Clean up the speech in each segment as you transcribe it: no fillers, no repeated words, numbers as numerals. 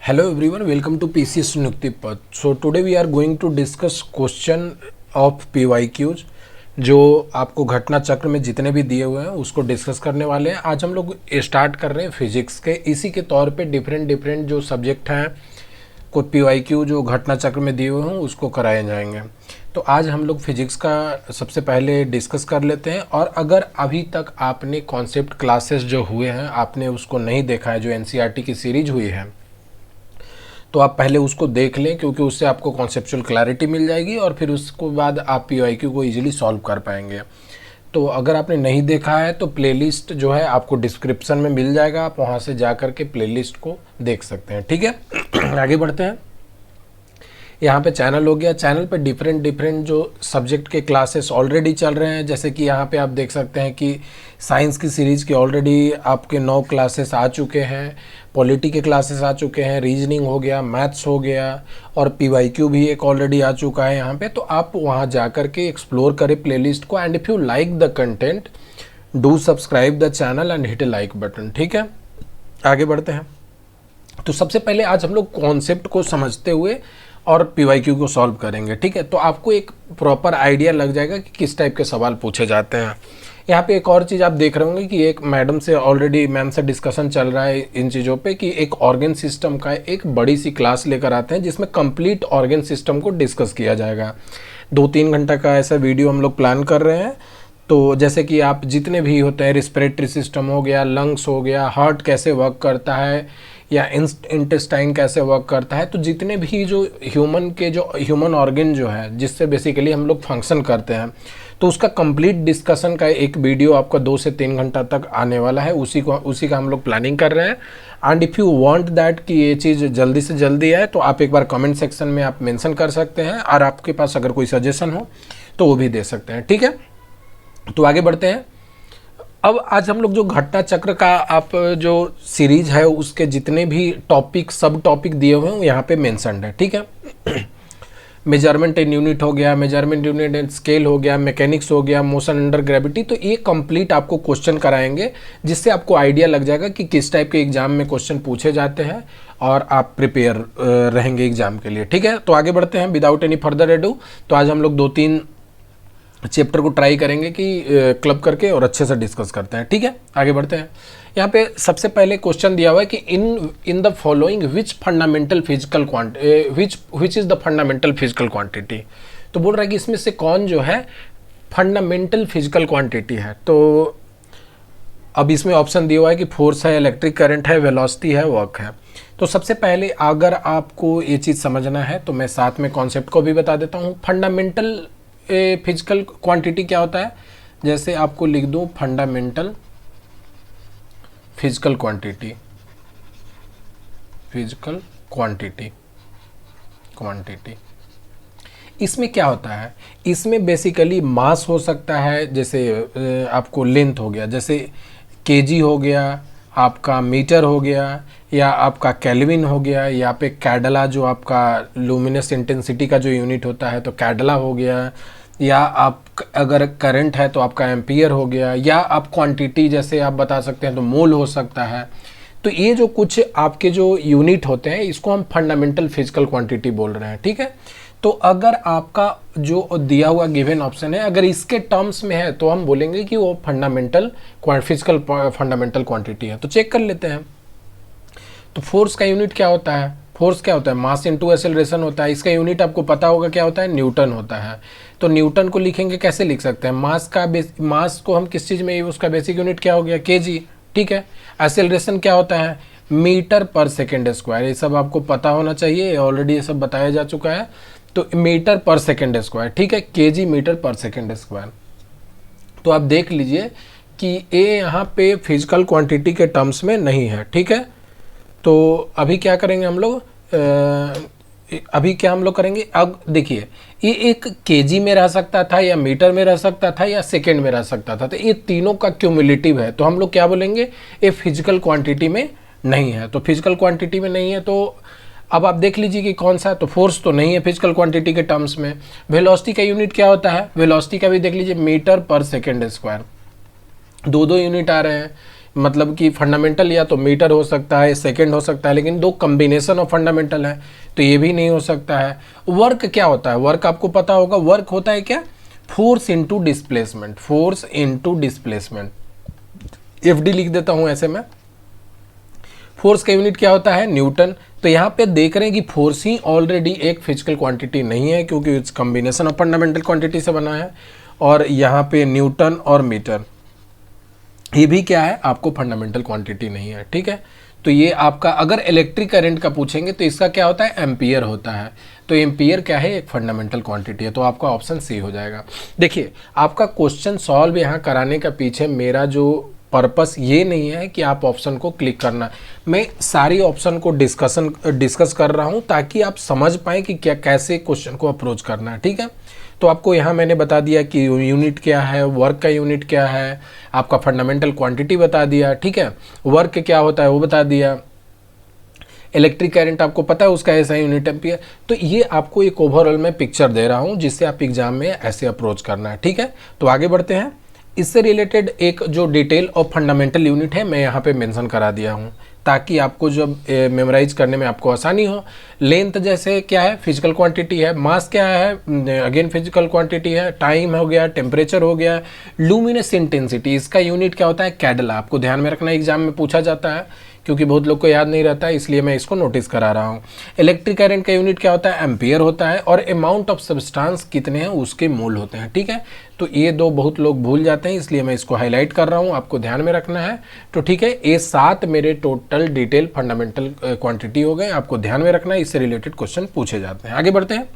Hello everyone, welcome to PCS Nuktipat. So today we are going to discuss question of PYQs जो आपको घटना चक्र में जितने भी दिए हुए हैं उसको डिस्कस करने वाले हैं। आज हम लोग स्टार्ट कर रहे हैं फिजिक्स के। इसी के तौर पे डिफरेंट जो सब्जेक्ट हैं को PYQ जो घटना चक्र में दिए हुए हैं उसको कराए जाएंगे। तो आज हम लोग फिजिक्स का सबसे पहले डिस्कस कर लेते हैं। और अगर अभी तक आपने कॉन्सेप्ट क्लासेस जो हुए हैं आपने उसको नहीं देखा है, जो NCERT की सीरीज हुई है, तो आप पहले उसको देख लें, क्योंकि उससे आपको कॉन्सेप्चुअल क्लैरिटी मिल जाएगी और फिर उसके बाद आप PYQ को इजीली सॉल्व कर पाएंगे। तो अगर आपने नहीं देखा है तो प्लेलिस्ट जो है आपको डिस्क्रिप्शन में मिल जाएगा, आप वहाँ से जा कर के प्लेलिस्ट को देख सकते हैं। ठीक है आगे बढ़ते हैं। यहाँ पे चैनल हो गया, चैनल पे डिफरेंट जो सब्जेक्ट के क्लासेस ऑलरेडी चल रहे हैं। जैसे कि यहाँ पे आप देख सकते हैं कि साइंस की सीरीज़ के ऑलरेडी आपके 9 क्लासेस आ चुके हैं, पॉलिटी के क्लासेस आ चुके हैं, रीजनिंग हो गया, मैथ्स हो गया और PYQ भी एक ऑलरेडी आ चुका है यहाँ पे। तो आप वहाँ जा कर के एक्सप्लोर करें प्लेलिस्ट को। And if you like the content do subscribe the channel and hit A like button. ठीक है, आगे बढ़ते हैं। तो सबसे पहले आज हम लोग कॉन्सेप्ट को समझते हुए और PYQ को सॉल्व करेंगे। ठीक है, तो आपको एक प्रॉपर आइडिया लग जाएगा कि किस टाइप के सवाल पूछे जाते हैं। यहाँ पे एक और चीज़ आप देख रहे होंगे कि एक मैडम से ऑलरेडी मैम से डिस्कशन चल रहा है इन चीज़ों पे कि एक ऑर्गन सिस्टम का एक बड़ी सी क्लास लेकर आते हैं जिसमें कंप्लीट ऑर्गन सिस्टम को डिस्कस किया जाएगा। 2-3 घंटा का ऐसा वीडियो हम लोग प्लान कर रहे हैं। तो जैसे कि आप जितने भी होते हैं, रिस्पिरेटरी सिस्टम हो गया, लंग्स हो गया, हार्ट कैसे वर्क करता है या इंटेस्टाइन कैसे वर्क करता है, तो जितने भी जो ह्यूमन ऑर्गन जो है जिससे बेसिकली हम लोग फंक्शन करते हैं, तो उसका कंप्लीट डिस्कशन का एक वीडियो आपका 2 से 3 घंटा तक आने वाला है। उसी का हम लोग प्लानिंग कर रहे हैं। And if you want that कि ये चीज़ जल्दी से जल्दी आए तो आप एक बार कमेंट सेक्शन में आप मेंशन कर सकते हैं, और आपके पास अगर कोई सजेशन हो तो वो भी दे सकते हैं। ठीक है, तो आगे बढ़ते हैं। अब आज हम लोग जो घटना चक्र का आप जो सीरीज है उसके जितने भी टॉपिक सब टॉपिक दिए हुए हैं वो यहाँ पे मेंशन्ड है। ठीक है, मेजरमेंट इन यूनिट हो गया, मेजरमेंट यूनिट एंड स्केल हो गया, मैकेनिक्स हो गया, मोशन अंडर ग्रेविटी। तो ये कंप्लीट आपको क्वेश्चन कराएंगे जिससे आपको आइडिया लग जाएगा कि किस टाइप के एग्जाम में क्वेश्चन पूछे जाते हैं और आप प्रिपेयर रहेंगे एग्जाम के लिए। ठीक है, तो आगे बढ़ते हैं विदाउट एनी फर्दर एडू। तो आज हम लोग 2-3 चैप्टर को ट्राई करेंगे कि क्लब करके और अच्छे से डिस्कस करते हैं। ठीक है, आगे बढ़ते हैं। यहाँ पे सबसे पहले क्वेश्चन दिया हुआ है कि in the following which fundamental physical which is the fundamental physical quantity. तो बोल रहा है कि इसमें से कौन जो है फंडामेंटल फिजिकल क्वांटिटी है। तो अब इसमें ऑप्शन दिया हुआ है कि फोर्स है, इलेक्ट्रिक करंट है, वेलोसिटी है, वर्क है। तो सबसे पहले अगर आपको ये चीज़ समझना है तो मैं साथ में कॉन्सेप्ट को भी बता देता हूँ। फंडामेंटल फिजिकल क्वांटिटी क्या होता है, जैसे आपको लिख दूं फंडामेंटल फिजिकल क्वांटिटी, इसमें क्या होता है, इसमें बेसिकली मास हो सकता है, जैसे आपको लेंथ हो गया, जैसे केजी हो गया, आपका मीटर हो गया, या आपका केल्विन हो गया, या पे कैडला जो आपका लुमिनस इंटेंसिटी का जो यूनिट होता है तो कैडला हो गया, या आप अगर करंट है तो आपका एम्पियर हो गया, या आप क्वांटिटी जैसे आप बता सकते हैं तो मोल हो सकता है। तो ये जो कुछ आपके जो यूनिट होते हैं इसको हम फंडामेंटल फिजिकल क्वांटिटी बोल रहे हैं। ठीक है, तो अगर आपका जो दिया हुआ गिवन ऑप्शन है अगर इसके टर्म्स में है तो हम बोलेंगे कि वो फिजिकल फंडामेंटल क्वांटिटी है। तो चेक कर लेते हैं। तो फोर्स का यूनिट क्या होता है, फोर्स क्या होता है, मास इनटू एक्सेलरेशन होता है। इसका यूनिट आपको पता होगा क्या होता है, न्यूटन होता है। तो न्यूटन को लिखेंगे कैसे लिख सकते हैं, मास को हम किस चीज़ में, उसका बेसिक यूनिट क्या हो गया, केजी। ठीक है, एक्सेलरेशन क्या होता है, मीटर पर सेकेंड स्क्वायर। ये सब आपको पता होना चाहिए, ऑलरेडी ये सब बताया जा चुका है। तो मीटर पर सेकेंड स्क्वायर, ठीक है, केजी मीटर पर सेकेंड स्क्वायर। तो आप देख लीजिए कि ये यहाँ पे फिजिकल क्वांटिटी के टर्म्स में नहीं है। ठीक है, तो अभी क्या करेंगे हम लोग, करेंगे, अब देखिए ये एक केजी में रह सकता था, या मीटर में रह सकता था, या सेकेंड में रह सकता था। तो ये तीनों का क्यूमुलेटिव है, तो हम लोग क्या बोलेंगे, ये फिजिकल क्वांटिटी में नहीं है। तो फिजिकल क्वांटिटी में नहीं है, तो अब आप देख लीजिए कि कौन सा है। तो फोर्स तो नहीं है फिजिकल क्वांटिटी के टर्म्स में। वेलोसिटी का यूनिट क्या होता है, वेलोसिटी का भी देख लीजिए मीटर पर सेकेंड स्क्वायर। 2 यूनिट आ रहे हैं, मतलब कि फंडामेंटल या तो मीटर हो सकता है, सेकंड हो सकता है, लेकिन दो कॉम्बिनेशन ऑफ फंडामेंटल है तो ये भी नहीं हो सकता है। वर्क क्या होता है? वर्क आपको पता होगा, वर्क होता है क्या? Force into displacement, force into displacement, FD लिख देता हूं ऐसे में। फोर्स का यूनिट क्या होता है? न्यूटन। तो यहाँ पे देख रहे हैं कि फोर्स ही ऑलरेडी एक फिजिकल क्वांटिटी नहीं है, क्योंकि it's combination of fundamental quantity से बना है। और यहाँ पे न्यूटन और मीटर, ये भी क्या है? आपको फंडामेंटल क्वांटिटी नहीं है, ठीक है। तो ये आपका, अगर इलेक्ट्रिक करंट का पूछेंगे तो इसका क्या होता है? एम्पियर होता है। तो एम्पियर क्या है? एक फंडामेंटल क्वांटिटी है। तो आपका ऑप्शन सी हो जाएगा। देखिए, आपका क्वेश्चन सॉल्व यहाँ कराने का पीछे मेरा जो पर्पस ये नहीं है कि आप ऑप्शन को क्लिक करना, मैं सारी ऑप्शन को डिस्कस कर रहा हूँ ताकि आप समझ पाएँ कि क्या कैसे क्वेश्चन को अप्रोच करना है, ठीक है। तो आपको यहाँ मैंने बता दिया कि यूनिट क्या है, वर्क का यूनिट क्या है, आपका फंडामेंटल क्वांटिटी बता दिया, ठीक है। वर्क क्या होता है वो बता दिया, इलेक्ट्रिक करंट आपको पता है उसका ऐसा यूनिट एम्पियर। तो ये आपको एक ओवरऑल में पिक्चर दे रहा हूँ जिससे आप एग्जाम में ऐसे अप्रोच करना है, ठीक है। तो आगे बढ़ते हैं। इससे रिलेटेड एक जो डिटेल और फंडामेंटल यूनिट है मैं यहाँ पे मेंशन करा दिया हूँ ताकि आपको जब मेमोराइज करने में आपको आसानी हो। लेंथ जैसे क्या है? फिजिकल क्वांटिटी है। मास क्या है? अगेन फिजिकल क्वांटिटी है। टाइम हो गया, टेम्परेचर हो गया। लुमिनस इंटेंसिटी, इसका यूनिट क्या होता है? कैडला। आपको ध्यान में रखना, एग्जाम में पूछा जाता है, क्योंकि बहुत लोग को याद नहीं रहता है, इसलिए मैं इसको नोटिस करा रहा हूँ। इलेक्ट्रिक करंट का यूनिट क्या होता है? एम्पियर होता है। और अमाउंट ऑफ सब्सटेंस कितने हैं उसके मोल होते हैं, ठीक है। तो ये दो बहुत लोग भूल जाते हैं, इसलिए मैं इसको हाईलाइट कर रहा हूँ, आपको ध्यान में रखना है। तो ठीक है, ये 7 मेरे टोटल डिटेल फंडामेंटल क्वांटिटी हो गए, आपको ध्यान में रखना है, इससे रिलेटेड क्वेश्चन पूछे जाते हैं। आगे बढ़ते हैं।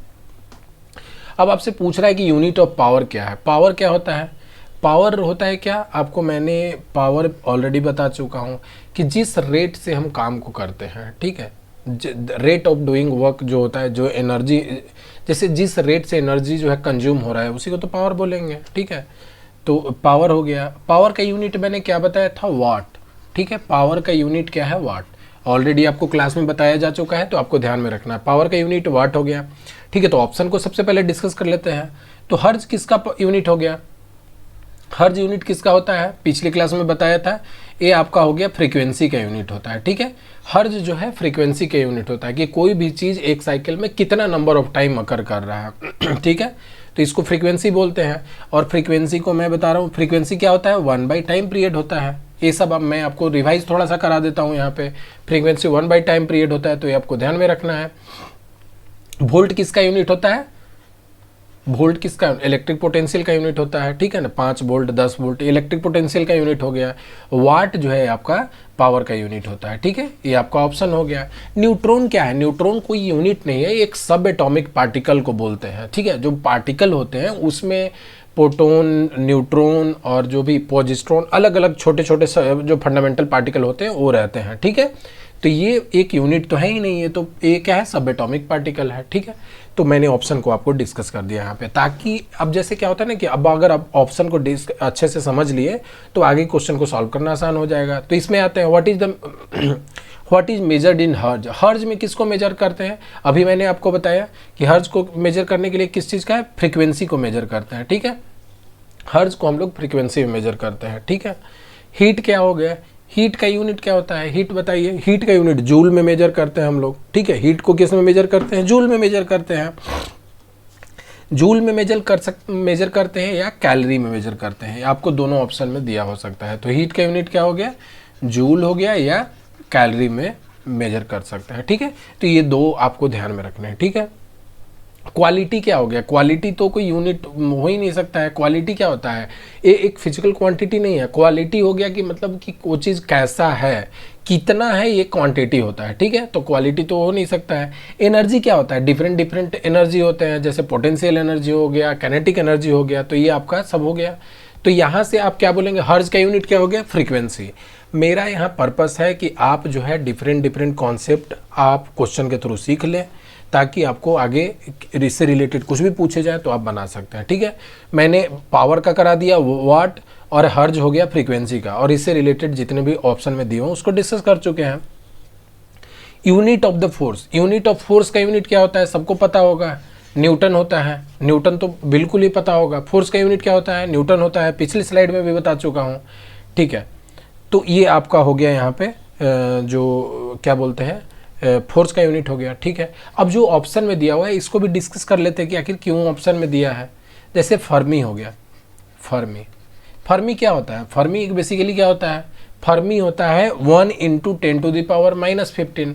अब आपसे पूछ रहा है कि यूनिट ऑफ पावर क्या है? पावर क्या होता है? पावर होता है क्या? आपको मैंने पावर ऑलरेडी बता चुका हूँ कि जिस रेट से हम काम को करते हैं, ठीक है, रेट ऑफ डूइंग वर्क जो होता है, जो एनर्जी, जैसे जिस रेट से एनर्जी जो है कंज्यूम हो रहा है उसी को तो पावर बोलेंगे, ठीक है। तो पावर हो गया। पावर का यूनिट मैंने क्या बताया था? वाट, ठीक है। पावर का यूनिट क्या है? वाट। ऑलरेडी आपको क्लास में बताया जा चुका है, तो आपको ध्यान में रखना है। पावर का यूनिट वाट हो गया, ठीक है। तो ऑप्शन को सबसे पहले डिस्कस कर लेते हैं। तो हर्ज किसका यूनिट हो गया? हर्ज यूनिट किसका होता है? पिछली क्लास में बताया था, ये आपका हो गया फ्रीक्वेंसी का यूनिट होता है, ठीक है। हर्ज जो है फ्रीक्वेंसी का यूनिट होता है कि कोई भी चीज़ एक साइकिल में कितना नंबर ऑफ टाइम अकर कर रहा है ठीक है। तो इसको फ्रीक्वेंसी बोलते हैं। और फ्रीक्वेंसी को मैं बता रहा हूँ, फ्रीक्वेंसी क्या होता है? 1/टाइम पीरियड होता है। ये सब अब मैं आपको रिवाइज थोड़ा सा करा देता हूँ यहाँ पे। फ्रीक्वेंसी 1/टाइम पीरियड होता है, तो ये आपको ध्यान में रखना है। वोल्ट किसका यूनिट होता है? वोल्ट किसका? इलेक्ट्रिक पोटेंशियल का यूनिट होता है, ठीक है ना। 5 वोल्ट, 10 वोल्ट इलेक्ट्रिक पोटेंशियल का यूनिट हो गया। वाट जो है आपका पावर का यूनिट होता है, ठीक है। ये आपका ऑप्शन हो गया। न्यूट्रॉन क्या है? न्यूट्रॉन कोई यूनिट नहीं है, एक सब एटॉमिक पार्टिकल को बोलते हैं, ठीक है। जो पार्टिकल होते हैं उसमें प्रोटॉन, न्यूट्रॉन और जो भी पॉजिट्रॉन, अलग अलग छोटे छोटे जो फंडामेंटल पार्टिकल होते हैं वो रहते हैं, ठीक है। तो ये एक यूनिट तो है ही नहीं है, तो ये क्या है? सब एटॉमिक पार्टिकल है, ठीक है। तो मैंने ऑप्शन को आपको डिस्कस कर दिया यहाँ पे, ताकि अब जैसे क्या होता है ना कि अब अगर आप ऑप्शन को अच्छे से समझ लिए तो आगे क्वेश्चन को सॉल्व करना आसान हो जाएगा। तो इसमें आते हैं, व्हाट इज मेजर्ड इन हर्ज? हर्ज में किसको मेजर करते हैं? अभी मैंने आपको बताया कि हर्ज को मेजर करने के लिए किस चीज़ का है? फ्रीक्वेंसी को मेजर करते हैं, ठीक है। हर्ज को हम लोग फ्रीक्वेंसी में मेजर करते हैं, ठीक है। हीट क्या हो गया? हीट का यूनिट क्या होता है? हीट बताइए। हीट का यूनिट जूल में मेजर करते हैं हम लोग, ठीक है। हीट को किस में मेजर करते हैं? जूल में मेजर करते हैं। जूल में मेजर करते हैं या कैलोरी में मेजर करते हैं, आपको दोनों ऑप्शन में दिया हो सकता है। तो हीट का यूनिट क्या हो गया? जूल हो गया, या कैलोरी में मेजर कर सकते हैं, ठीक है। तो ये दो आपको ध्यान में रखने हैं, ठीक है। क्वालिटी क्या हो गया? क्वालिटी तो कोई यूनिट हो ही नहीं सकता है। क्वालिटी क्या होता है? ये एक फिजिकल क्वांटिटी नहीं है। क्वालिटी हो गया कि मतलब कि वो चीज़ कैसा है, कितना है, ये क्वांटिटी होता है, ठीक है। तो क्वालिटी तो हो नहीं सकता है। एनर्जी क्या होता है? डिफरेंट डिफरेंट एनर्जी होते हैं, जैसे पोटेंशियल एनर्जी हो गया, काइनेटिक एनर्जी हो गया, तो ये आपका सब हो गया। तो यहाँ से आप क्या बोलेंगे? हर्ज का यूनिट क्या हो गया? फ्रीक्वेंसी। मेरा यहाँ पर्पस है कि आप जो है डिफरेंट डिफरेंट कॉन्सेप्ट आप क्वेश्चन के थ्रू सीख लें, ताकि आपको आगे इससे रिलेटेड कुछ भी पूछे जाए तो आप बना सकते हैं, ठीक है। मैंने पावर का करा दिया, वाट, और हर्ज हो गया फ्रीक्वेंसी का, और इससे रिलेटेड जितने भी ऑप्शन में दिए हों उसको डिस्कस कर चुके हैं। Unit of the force, unit of force का यूनिट क्या होता है? सबको पता होगा, न्यूटन होता है। न्यूटन तो बिल्कुल ही पता होगा। फोर्स का यूनिट क्या होता है? न्यूटन होता है, पिछली स्लाइड में भी बता चुका हूँ, ठीक है। तो ये आपका हो गया यहाँ पे जो क्या बोलते हैं फोर्स का यूनिट हो गया, ठीक है। अब जो ऑप्शन में दिया हुआ है इसको भी डिस्कस कर लेते हैं कि आखिर क्यों ऑप्शन में दिया है। जैसे फर्मी हो गया, फर्मी क्या होता है? फर्मी बेसिकली क्या होता है? फर्मी होता है 1 × 10⁻⁻15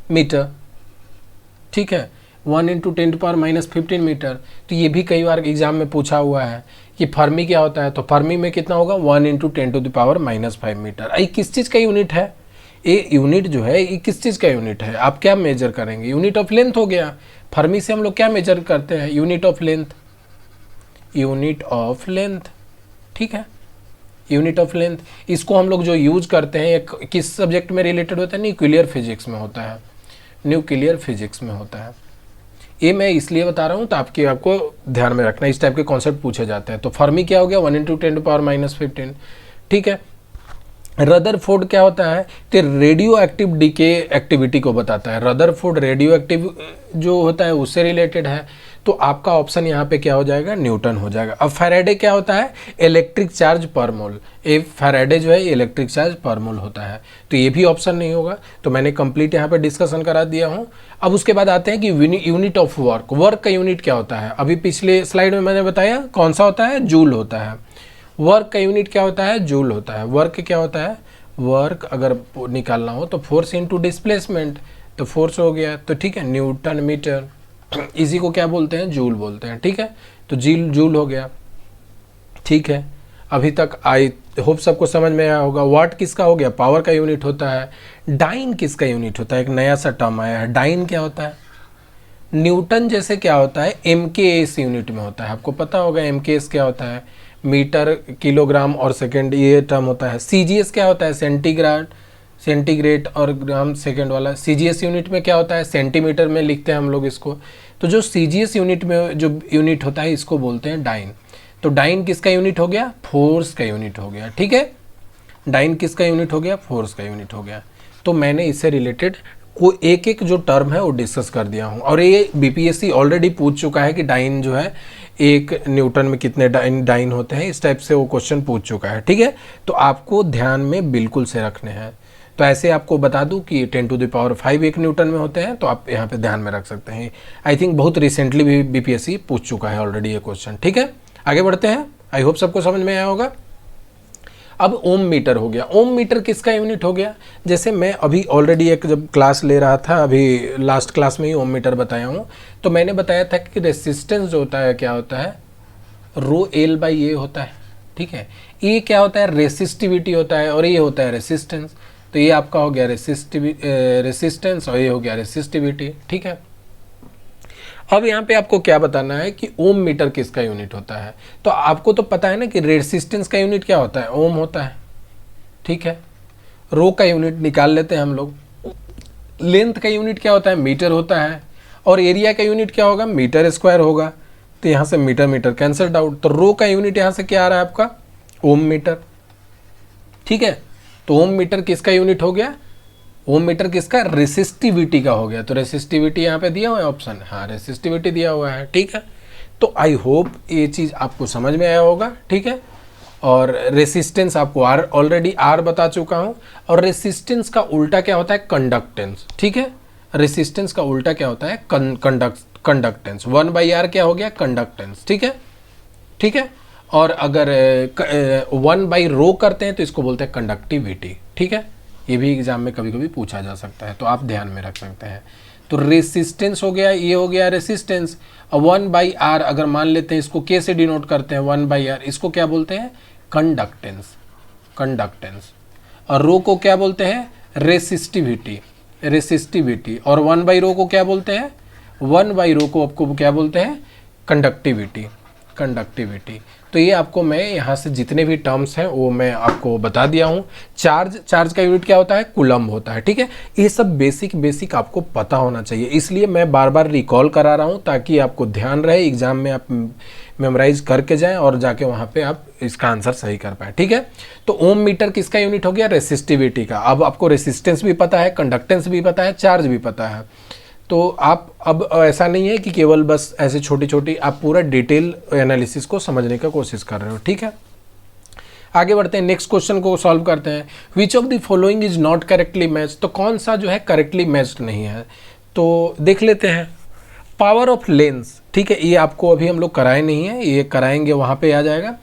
मीटर, ठीक है, 1 × 10⁻⁻15 मीटर। तो ये भी कई बार एग्जाम में पूछा हुआ है कि फर्मी क्या होता है। तो फर्मी में कितना होगा? 1 × 10⁻⁻5 मीटर। ये किस चीज़ का यूनिट है? ये यूनिट जो है ये किस चीज़ का यूनिट है? आप क्या मेजर करेंगे? यूनिट ऑफ लेंथ हो गया। फर्मी से हम लोग क्या मेजर करते हैं? Unit of length, unit of length, ठीक है, यूनिट ऑफ लेंथ। इसको हम लोग जो यूज करते हैं एक किस सब्जेक्ट में रिलेटेड होता है? न्यूक्लियर फिजिक्स में होता है, न्यूक्लियर फिजिक्स में होता है। ये मैं इसलिए बता रहा हूँ ताकि आपको ध्यान में रखना, इस टाइप के कॉन्सेप्ट पूछे जाते हैं। तो फर्मी क्या हो गया? 1 × 10⁻⁻15, ठीक है। रदरफोर्ड क्या होता है? तो रेडियो एक्टिव डीके एक्टिविटी को बताता है। रदरफोर्ड रेडियो एक्टिव जो होता है उससे रिलेटेड है। तो आपका ऑप्शन यहाँ पे क्या हो जाएगा? न्यूटन हो जाएगा। अब फैराडे क्या होता है? इलेक्ट्रिक चार्ज पर मोल। ये फैराडे जो है इलेक्ट्रिक चार्ज पर मोल होता है। तो ये भी ऑप्शन नहीं होगा। तो मैंने कंप्लीट यहाँ पे डिस्कशन करा दिया हूँ। अब उसके बाद आते हैं कि यूनिट ऑफ वर्क, वर्क का यूनिट क्या होता है? अभी पिछले स्लाइड में मैंने बताया कौन सा होता है? जूल होता है। वर्क का यूनिट क्या होता है? जूल होता है। वर्क क्या होता है? वर्क अगर निकालना हो तो फोर्स इनटू डिस्प्लेसमेंट, तो फोर्स हो गया, तो ठीक है, न्यूटन मीटर, इसी को क्या बोलते हैं? जूल बोलते हैं, ठीक है। तो जूल हो गया, ठीक है। अभी तक आई होप सबको समझ में आया होगा। वाट किसका हो गया? पावर का यूनिट होता है। डाइन किसका यूनिट होता है? एक नया सा टर्म आया है, डाइन क्या होता है? न्यूटन जैसे क्या होता है? MKS यूनिट में होता है। आपको पता होगा MKS क्या होता है? मीटर, किलोग्राम और सेकंड, ये टर्म होता है। CGS क्या होता है? सेंटीग्रेड और ग्राम सेकंड वाला। CGS यूनिट में क्या होता है? सेंटीमीटर में लिखते हैं हम लोग इसको। तो जो CGS यूनिट में जो यूनिट होता है इसको बोलते हैं डाइन। तो डाइन किसका यूनिट हो गया? फोर्स का यूनिट हो गया, ठीक है। डाइन किसका यूनिट हो गया? फोर्स का यूनिट हो गया। तो मैंने इससे रिलेटेड को एक एक जो टर्म है वो डिस्कस कर दिया हूँ। और ये BPSC ऑलरेडी पूछ चुका है कि डाइन जो है एक न्यूटन में कितने डाइन होते हैं, इस टाइप से वो क्वेश्चन पूछ चुका है, ठीक है। तो आपको ध्यान में बिल्कुल से रखने हैं। तो ऐसे आपको बता दूं कि 10⁵ एक न्यूटन में होते हैं, तो आप यहाँ पे ध्यान में रख सकते हैं। आई थिंक बहुत रिसेंटली भी BPSC पूछ चुका है ऑलरेडी ये क्वेश्चन, ठीक है। आगे बढ़ते हैं। आई होप सबको समझ में आया होगा। अब ओम मीटर हो गया। ओम मीटर किसका यूनिट हो गया? जैसे मैं अभी ऑलरेडी एक जब क्लास ले रहा था, अभी लास्ट क्लास में ही ओम मीटर बताया हूँ, तो मैंने बताया था कि रेसिस्टेंस जो होता है क्या होता है? ρL/A होता है, ठीक है। ये क्या होता है? रेसिस्टिविटी होता है, और ये होता है रेसिस्टेंस। तो ये आपका हो गया रेसिस्टेंस और ये हो गया रेसिस्टिविटी, ठीक है। अब यहाँ पे आपको क्या बताना है कि ओम मीटर किसका यूनिट होता है? तो आपको तो पता है ना कि रेसिस्टेंस का यूनिट क्या होता है? ओम होता है, ठीक है। रो का यूनिट निकाल लेते हैं हम लोग। लेंथ का यूनिट क्या होता है? मीटर होता है। और एरिया का यूनिट क्या होगा? मीटर स्क्वायर होगा। तो यहाँ से मीटर मीटर कैंसल्ड आउट। तो रो का यूनिट यहाँ से क्या आ रहा है आपका? ओम मीटर, ठीक है। तो ओम मीटर किसका यूनिट हो गया? ओम मीटर किसका? रेसिस्टिविटी का हो गया। तो रेसिस्टिविटी यहाँ पे दिया हुआ है ऑप्शन, हाँ रेसिस्टिविटी दिया हुआ है, ठीक है। तो आई होप ये चीज़ आपको समझ में आया होगा, ठीक है। और रेसिस्टेंस आपको ऑलरेडी आर बता चुका हूँ। और रेसिस्टेंस का उल्टा क्या होता है? कंडक्टेंस, ठीक है। रेसिस्टेंस का उल्टा क्या होता है? कंडक्टेंस। 1/R क्या हो गया? कंडक्टेंस, ठीक है, ठीक है। और अगर 1/ρ करते हैं तो इसको बोलते हैं कंडक्टिविटी, ठीक है। ये भी एग्जाम में कभी कभी पूछा जा सकता है, तो आप ध्यान में रख सकते हैं। तो रेसिस्टेंस हो गया, ये हो गया रेसिस्टेंस। और 1/R अगर मान लेते हैं, इसको K से डिनोट करते हैं, 1/R, इसको क्या बोलते हैं? Conductance, conductance. और रो को क्या बोलते हैं? Resistivity, resistivity. और 1/ρ को क्या बोलते हैं? 1/ρ को आपको क्या बोलते हैं? Conductivity, conductivity. तो ये आपको मैं यहाँ से जितने भी टर्म्स हैं वो मैं आपको बता दिया हूँ। चार्ज का यूनिट क्या होता है? कूलम होता है, ठीक है। ये सब बेसिक आपको पता होना चाहिए, इसलिए मैं बार बार रिकॉल करा रहा हूँ ताकि आपको ध्यान रहे, एग्जाम में आप मेमोराइज करके जाएं और जाके वहाँ पे आप इसका आंसर सही कर पाएँ, ठीक है। तो ओम मीटर किसका यूनिट हो गया? रेसिस्टिविटी का। अब आपको रेसिस्टेंस भी पता है, कंडक्टेंस भी पता है, चार्ज भी पता है। तो आप अब ऐसा नहीं है कि केवल बस ऐसे छोटी छोटी, आप पूरा डिटेल एनालिसिस को समझने का कोशिश कर रहे हो, ठीक है। आगे बढ़ते हैं, नेक्स्ट क्वेश्चन को सॉल्व करते हैं। Which of the following is not correctly matched, तो कौन सा जो है करेक्टली मैच्ड नहीं है, तो देख लेते हैं। पावर ऑफ लेंस, ठीक है, ये आपको अभी हम लोग कराए नहीं है, ये कराएंगे वहाँ पे आ जाएगा।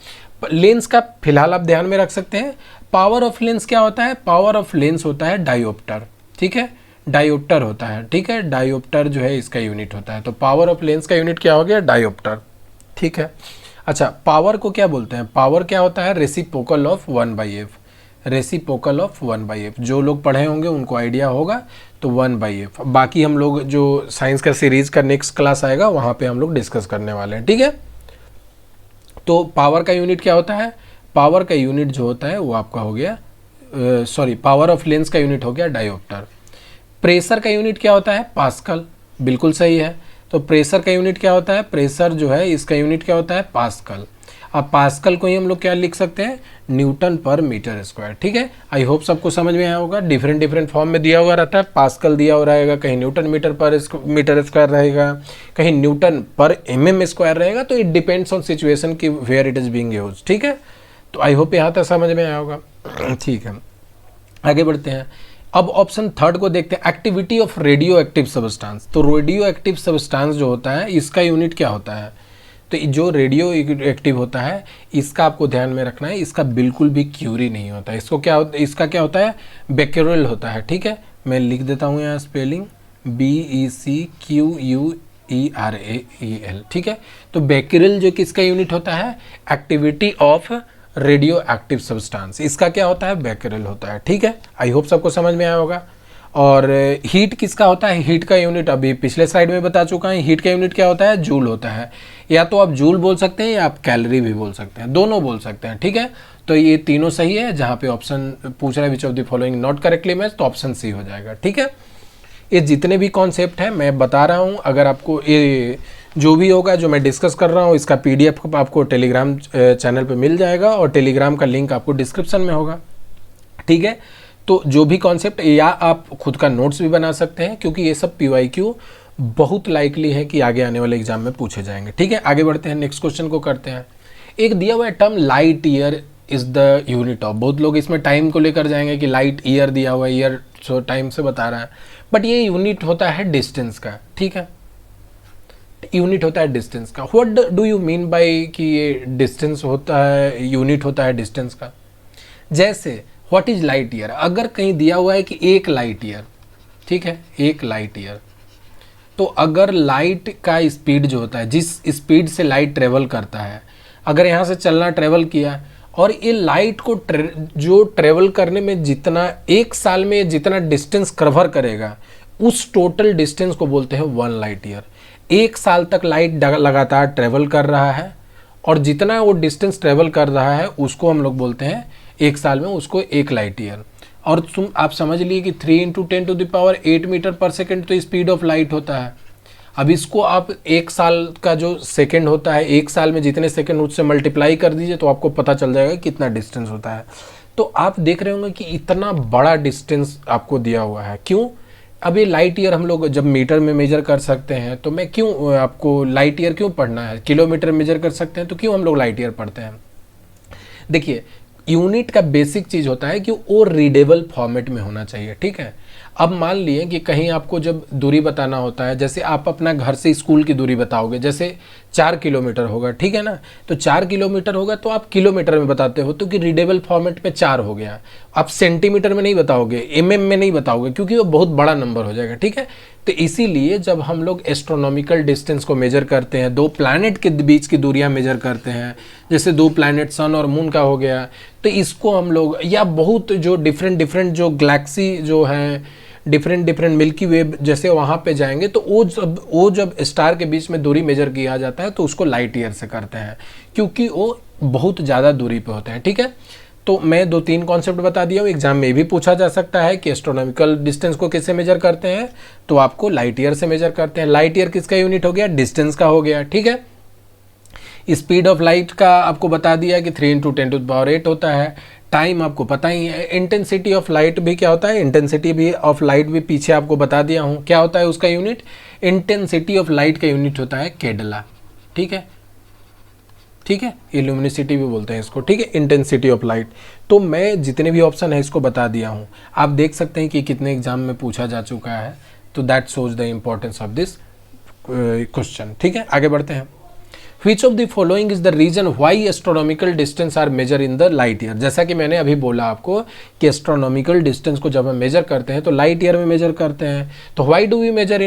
लेंस का फिलहाल आप ध्यान में रख सकते हैं। पावर ऑफ लेंस क्या होता है, पावर ऑफ लेंस होता है डायोप्टर, ठीक है, डायोप्टर होता है, ठीक है, डायोप्टर जो है इसका यूनिट होता है। तो पावर ऑफ लेंस का यूनिट क्या हो गया, डायोप्टर, ठीक है। अच्छा, पावर को क्या बोलते हैं, पावर क्या होता है, reciprocal of 1/f, reciprocal of 1/f, जो लोग पढ़े होंगे उनको आइडिया होगा, तो 1/f। बाकी हम लोग जो साइंस का सीरीज का नेक्स्ट क्लास आएगा वहाँ पे हम लोग डिस्कस करने वाले हैं, ठीक है। तो पावर का यूनिट क्या होता है, पावर का यूनिट जो होता है वो आपका हो गया, सॉरी, पावर ऑफ लेंस का यूनिट हो गया डायोप्टर। प्रेशर का यूनिट क्या होता है, पास्कल, बिल्कुल सही है। तो प्रेशर का यूनिट क्या होता है, प्रेशर जो है इसका यूनिट क्या होता है, पास्कल। अब पास्कल को ही हम लोग क्या लिख सकते हैं, न्यूटन पर मीटर स्क्वायर, ठीक है। आई होप सबको समझ में आया होगा। डिफरेंट डिफरेंट फॉर्म में दिया हुआ रहता है, पास्कल दिया हुआ रहेगा, कहीं न्यूटन मीटर पर मीटर स्क्वायर रहेगा, कहीं न्यूटन पर mm स्क्वायर रहेगा। तो इट डिपेंड्स ऑन सिचुएशन की where it is being used, ठीक है। तो आई होप यहाँ तक समझ में आया होगा, ठीक है। आगे बढ़ते हैं। अब ऑप्शन थर्ड को देखते हैं, activity of radio active substance. तो रेडियो एक्टिव सब्सटेंस जो होता है इसका यूनिट क्या होता है, तो जो रेडियो एक्टिव होता है इसका आपको ध्यान में रखना है, इसका बिल्कुल भी क्यूरी नहीं होता है। इसको क्या होता है, इसका क्या होता है, बेक्यूरेल होता है, ठीक है। मैं लिख देता हूँ यहाँ स्पेलिंग, BECQUERAEL, ठीक है। तो बेक्यूरेल जो किसका यूनिट होता है, activity of radio active substance, इसका क्या होता है, बेक्यूरेल होता है, ठीक है। आई होप सबको समझ में आया होगा। और हीट किसका होता है, हीट का यूनिट अभी पिछले स्लाइड में बता चुका है, हीट का यूनिट क्या होता है, जूल होता है। या तो आप जूल बोल सकते हैं या आप कैलोरी भी बोल सकते हैं, दोनों बोल सकते हैं, ठीक है। तो ये तीनों सही है। जहाँ पे ऑप्शन पूछ रहा है which of the following not correctly match, तो ऑप्शन सी हो जाएगा, ठीक है। ये जितने भी कॉन्सेप्ट हैं मैं बता रहा हूँ, अगर आपको ये जो भी होगा जो मैं डिस्कस कर रहा हूँ इसका PDF आपको टेलीग्राम चैनल पे मिल जाएगा, और टेलीग्राम का लिंक आपको डिस्क्रिप्शन में होगा, ठीक है। तो जो भी कॉन्सेप्ट, या आप खुद का नोट्स भी बना सकते हैं, क्योंकि ये सब PYQ बहुत लाइकली है कि आगे आने वाले एग्जाम में पूछे जाएंगे, ठीक है। आगे बढ़ते हैं, नेक्स्ट क्वेश्चन को करते हैं। एक दिया हुआ है term light year is the unit of, बहुत लोग इसमें टाइम को लेकर जाएंगे कि लाइट ईयर दिया हुआ है, ईयर सो टाइम से बता रहा है, बट ये यूनिट होता है डिस्टेंस का, ठीक है, यूनिट होता है डिस्टेंस का। What do you mean by कि ये डिस्टेंस होता है, यूनिट होता है डिस्टेंस का। जैसे व्हाट इज लाइट ईयर, अगर कहीं दिया हुआ है कि 1 लाइट ईयर, ठीक है, 1 लाइट ईयर, तो अगर लाइट का स्पीड जो होता है, जिस स्पीड से लाइट ट्रेवल करता है, अगर यहाँ से चलना ट्रेवल किया, और ये लाइट को जो ट्रेवल करने में जितना 1 साल में जितना डिस्टेंस कवर करेगा, उस टोटल डिस्टेंस को बोलते हैं 1 लाइट ईयर। 1 साल तक लाइट लगातार ट्रेवल कर रहा है, और जितना वो डिस्टेंस ट्रेवल कर रहा है उसको हम लोग बोलते हैं 1 साल में, उसको 1 लाइट ईयर। और आप समझ लिए कि 3 × 10⁸ मीटर पर सेकेंड तो स्पीड ऑफ लाइट होता है। अब इसको आप 1 साल का जो सेकेंड होता है, 1 साल में जितने सेकेंड उससे मल्टीप्लाई कर दीजिए तो आपको पता चल जाएगा कितना डिस्टेंस होता है। तो आप देख रहे होंगे कि इतना बड़ा डिस्टेंस आपको दिया हुआ है, क्यों। अब ये लाइट ईयर हम लोग जब मीटर में मेजर कर सकते हैं, तो मैं क्यों आपको लाइट ईयर क्यों पढ़ना है, किलोमीटर मेजर कर सकते हैं तो क्यों हम लोग लाइट ईयर पढ़ते हैं। देखिए, यूनिट का बेसिक चीज़ होता है कि वो रीडेबल फॉर्मेट में होना चाहिए, ठीक है। अब मान लिए कि कहीं आपको जब दूरी बताना होता है, जैसे आप अपना घर से स्कूल की दूरी बताओगे, जैसे 4 किलोमीटर होगा, ठीक है ना, तो 4 किलोमीटर होगा तो आप किलोमीटर में बताते हो, तो कि रीडेबल फॉर्मेट में 4 हो गया। आप सेंटीमीटर में नहीं बताओगे, mm में नहीं बताओगे, क्योंकि वो बहुत बड़ा नंबर हो जाएगा, ठीक है। तो इसीलिए जब हम लोग एस्ट्रोनॉमिकल डिस्टेंस को मेजर करते हैं, 2 प्लैनेट के बीच की दूरियां मेजर करते हैं, जैसे 2 प्लैनेट सन और मून का हो गया, तो इसको हम लोग, या बहुत जो डिफरेंट जो गैलेक्सी जो हैं, डिफरेंट मिल्की वे जैसे वहाँ पे जाएंगे, तो वो जब स्टार के बीच में दूरी मेजर किया जाता है तो उसको लाइट ईयर से करते हैं, क्योंकि वो बहुत ज़्यादा दूरी पे होते हैं, ठीक है। तो मैं 2-3 कॉन्सेप्ट बता दिया हूँ, एग्जाम में भी पूछा जा सकता है कि एस्ट्रोनॉमिकल डिस्टेंस को किससे मेजर करते हैं, तो आपको लाइट ईयर से मेजर करते हैं। लाइट ईयर किसका यूनिट हो गया, डिस्टेंस का हो गया, ठीक है। स्पीड ऑफ लाइट का आपको बता दिया कि 3 × 10⁸ होता है। टाइम आपको पता ही है। इंटेंसिटी ऑफ लाइट भी क्या होता है, इंटेंसिटी भी ऑफ लाइट भी पीछे आपको बता दिया हूँ, क्या होता है उसका यूनिट। इंटेंसिटी ऑफ लाइट का यूनिट होता है कैंडेला, ठीक है। ठीक है, इल्यूमिनिसिटी भी बोलते हैं इसको, ठीक है, इंटेंसिटी ऑफ लाइट। तो मैं जितने भी ऑप्शन है इसको बता दिया हूँ। आप देख सकते हैं कि कितने एग्जाम में पूछा जा चुका है, तो that shows the importance of this question. ठीक है, आगे बढ़ते हैं। Which of the following is the reason why astronomical distance are measured in the light year? जैसा कि मैंने अभी बोला आपको कि एस्ट्रोनॉमिकल डिस्टेंस को जब हम मेजर करते हैं तो लाइट ईयर में मेजर करते हैं। तो why do we measure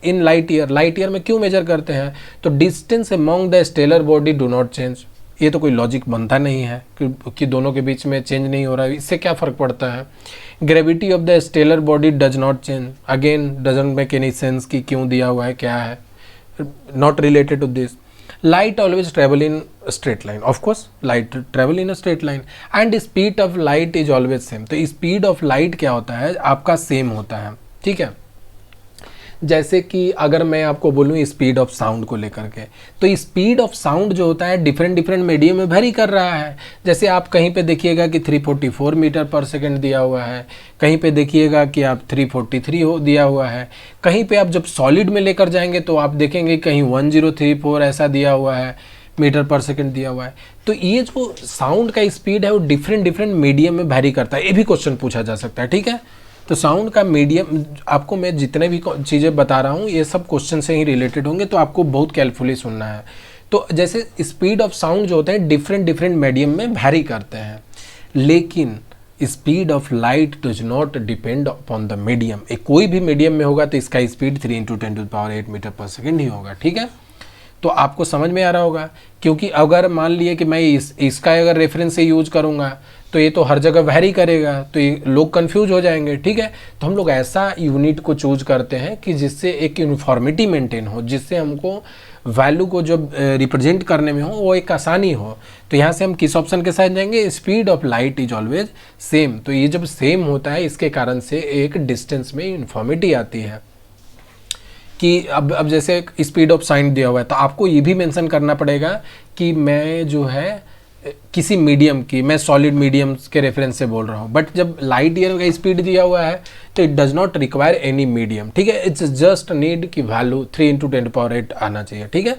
in light year? Light year में क्यों मेजर करते हैं? तो distance among the stellar body do not change। ये तो कोई लॉजिक बनता नहीं है कि दोनों के बीच में चेंज नहीं हो रहा है, इससे क्या फ़र्क पड़ता है? Gravity of the stellar body does not change, again doesn't make any sense कि क्यों दिया हुआ है, क्या है, not related to this. Light always travel in a straight line, of course light travel in a straight line, and speed of light is always same। तो speed of light क्या होता है आपका, सेम होता है। ठीक है, जैसे कि अगर मैं आपको बोलूँ स्पीड ऑफ साउंड को लेकर के, तो स्पीड ऑफ साउंड जो होता है डिफरेंट मीडियम में वेरी कर रहा है। जैसे आप कहीं पे देखिएगा कि 344 मीटर पर सेकंड दिया हुआ है, कहीं पे देखिएगा कि आप 343 हो दिया हुआ है, कहीं पे आप जब सॉलिड में लेकर जाएंगे तो आप देखेंगे कहीं 1034 ऐसा दिया हुआ है, मीटर पर सेकंड दिया हुआ है। तो ये जो साउंड का स्पीड है वो डिफरेंट मीडियम में वेरी करता है, ये भी क्वेश्चन पूछा जा सकता है। ठीक है, तो साउंड का मीडियम, आपको मैं जितने भी चीज़ें बता रहा हूँ ये सब क्वेश्चन से ही रिलेटेड होंगे, तो आपको बहुत केयरफुली सुनना है। तो जैसे स्पीड ऑफ साउंड जो होते हैं डिफरेंट मीडियम में वैरी करते हैं, लेकिन speed of light does not depend upon the medium. कोई भी मीडियम में होगा तो इसका स्पीड 3 × 10⁸ मीटर पर सेकेंड ही होगा। ठीक है, तो आपको समझ में आ रहा होगा, क्योंकि अगर मान लिए कि मैं इसका अगर रेफरेंस से यूज करूँगा तो ये तो हर जगह वैरी करेगा, तो ये लोग कंफ्यूज हो जाएंगे। ठीक है, तो हम लोग ऐसा यूनिट को चूज करते हैं कि जिससे एक यूनिफॉर्मिटी मेंटेन हो, जिससे हमको वैल्यू को जब रिप्रेजेंट करने में हो वो एक आसानी हो। तो यहाँ से हम किस ऑप्शन के साथ जाएंगे? Speed of light is always same. तो ये जब सेम होता है इसके कारण से एक डिस्टेंस में यूनिफॉर्मिटी आती है। कि अब जैसे स्पीड ऑफ साउंड दिया हुआ है तो आपको ये भी मेंशन करना पड़ेगा कि मैं जो है किसी मीडियम की, मैं सॉलिड मीडियम के रेफरेंस से बोल रहा हूँ। बट जब लाइट ईयर का स्पीड दिया हुआ है तो it does not require any medium. ठीक है, इट्स जस्ट नीड की वैल्यू 3 × 10⁸ आना चाहिए। ठीक है,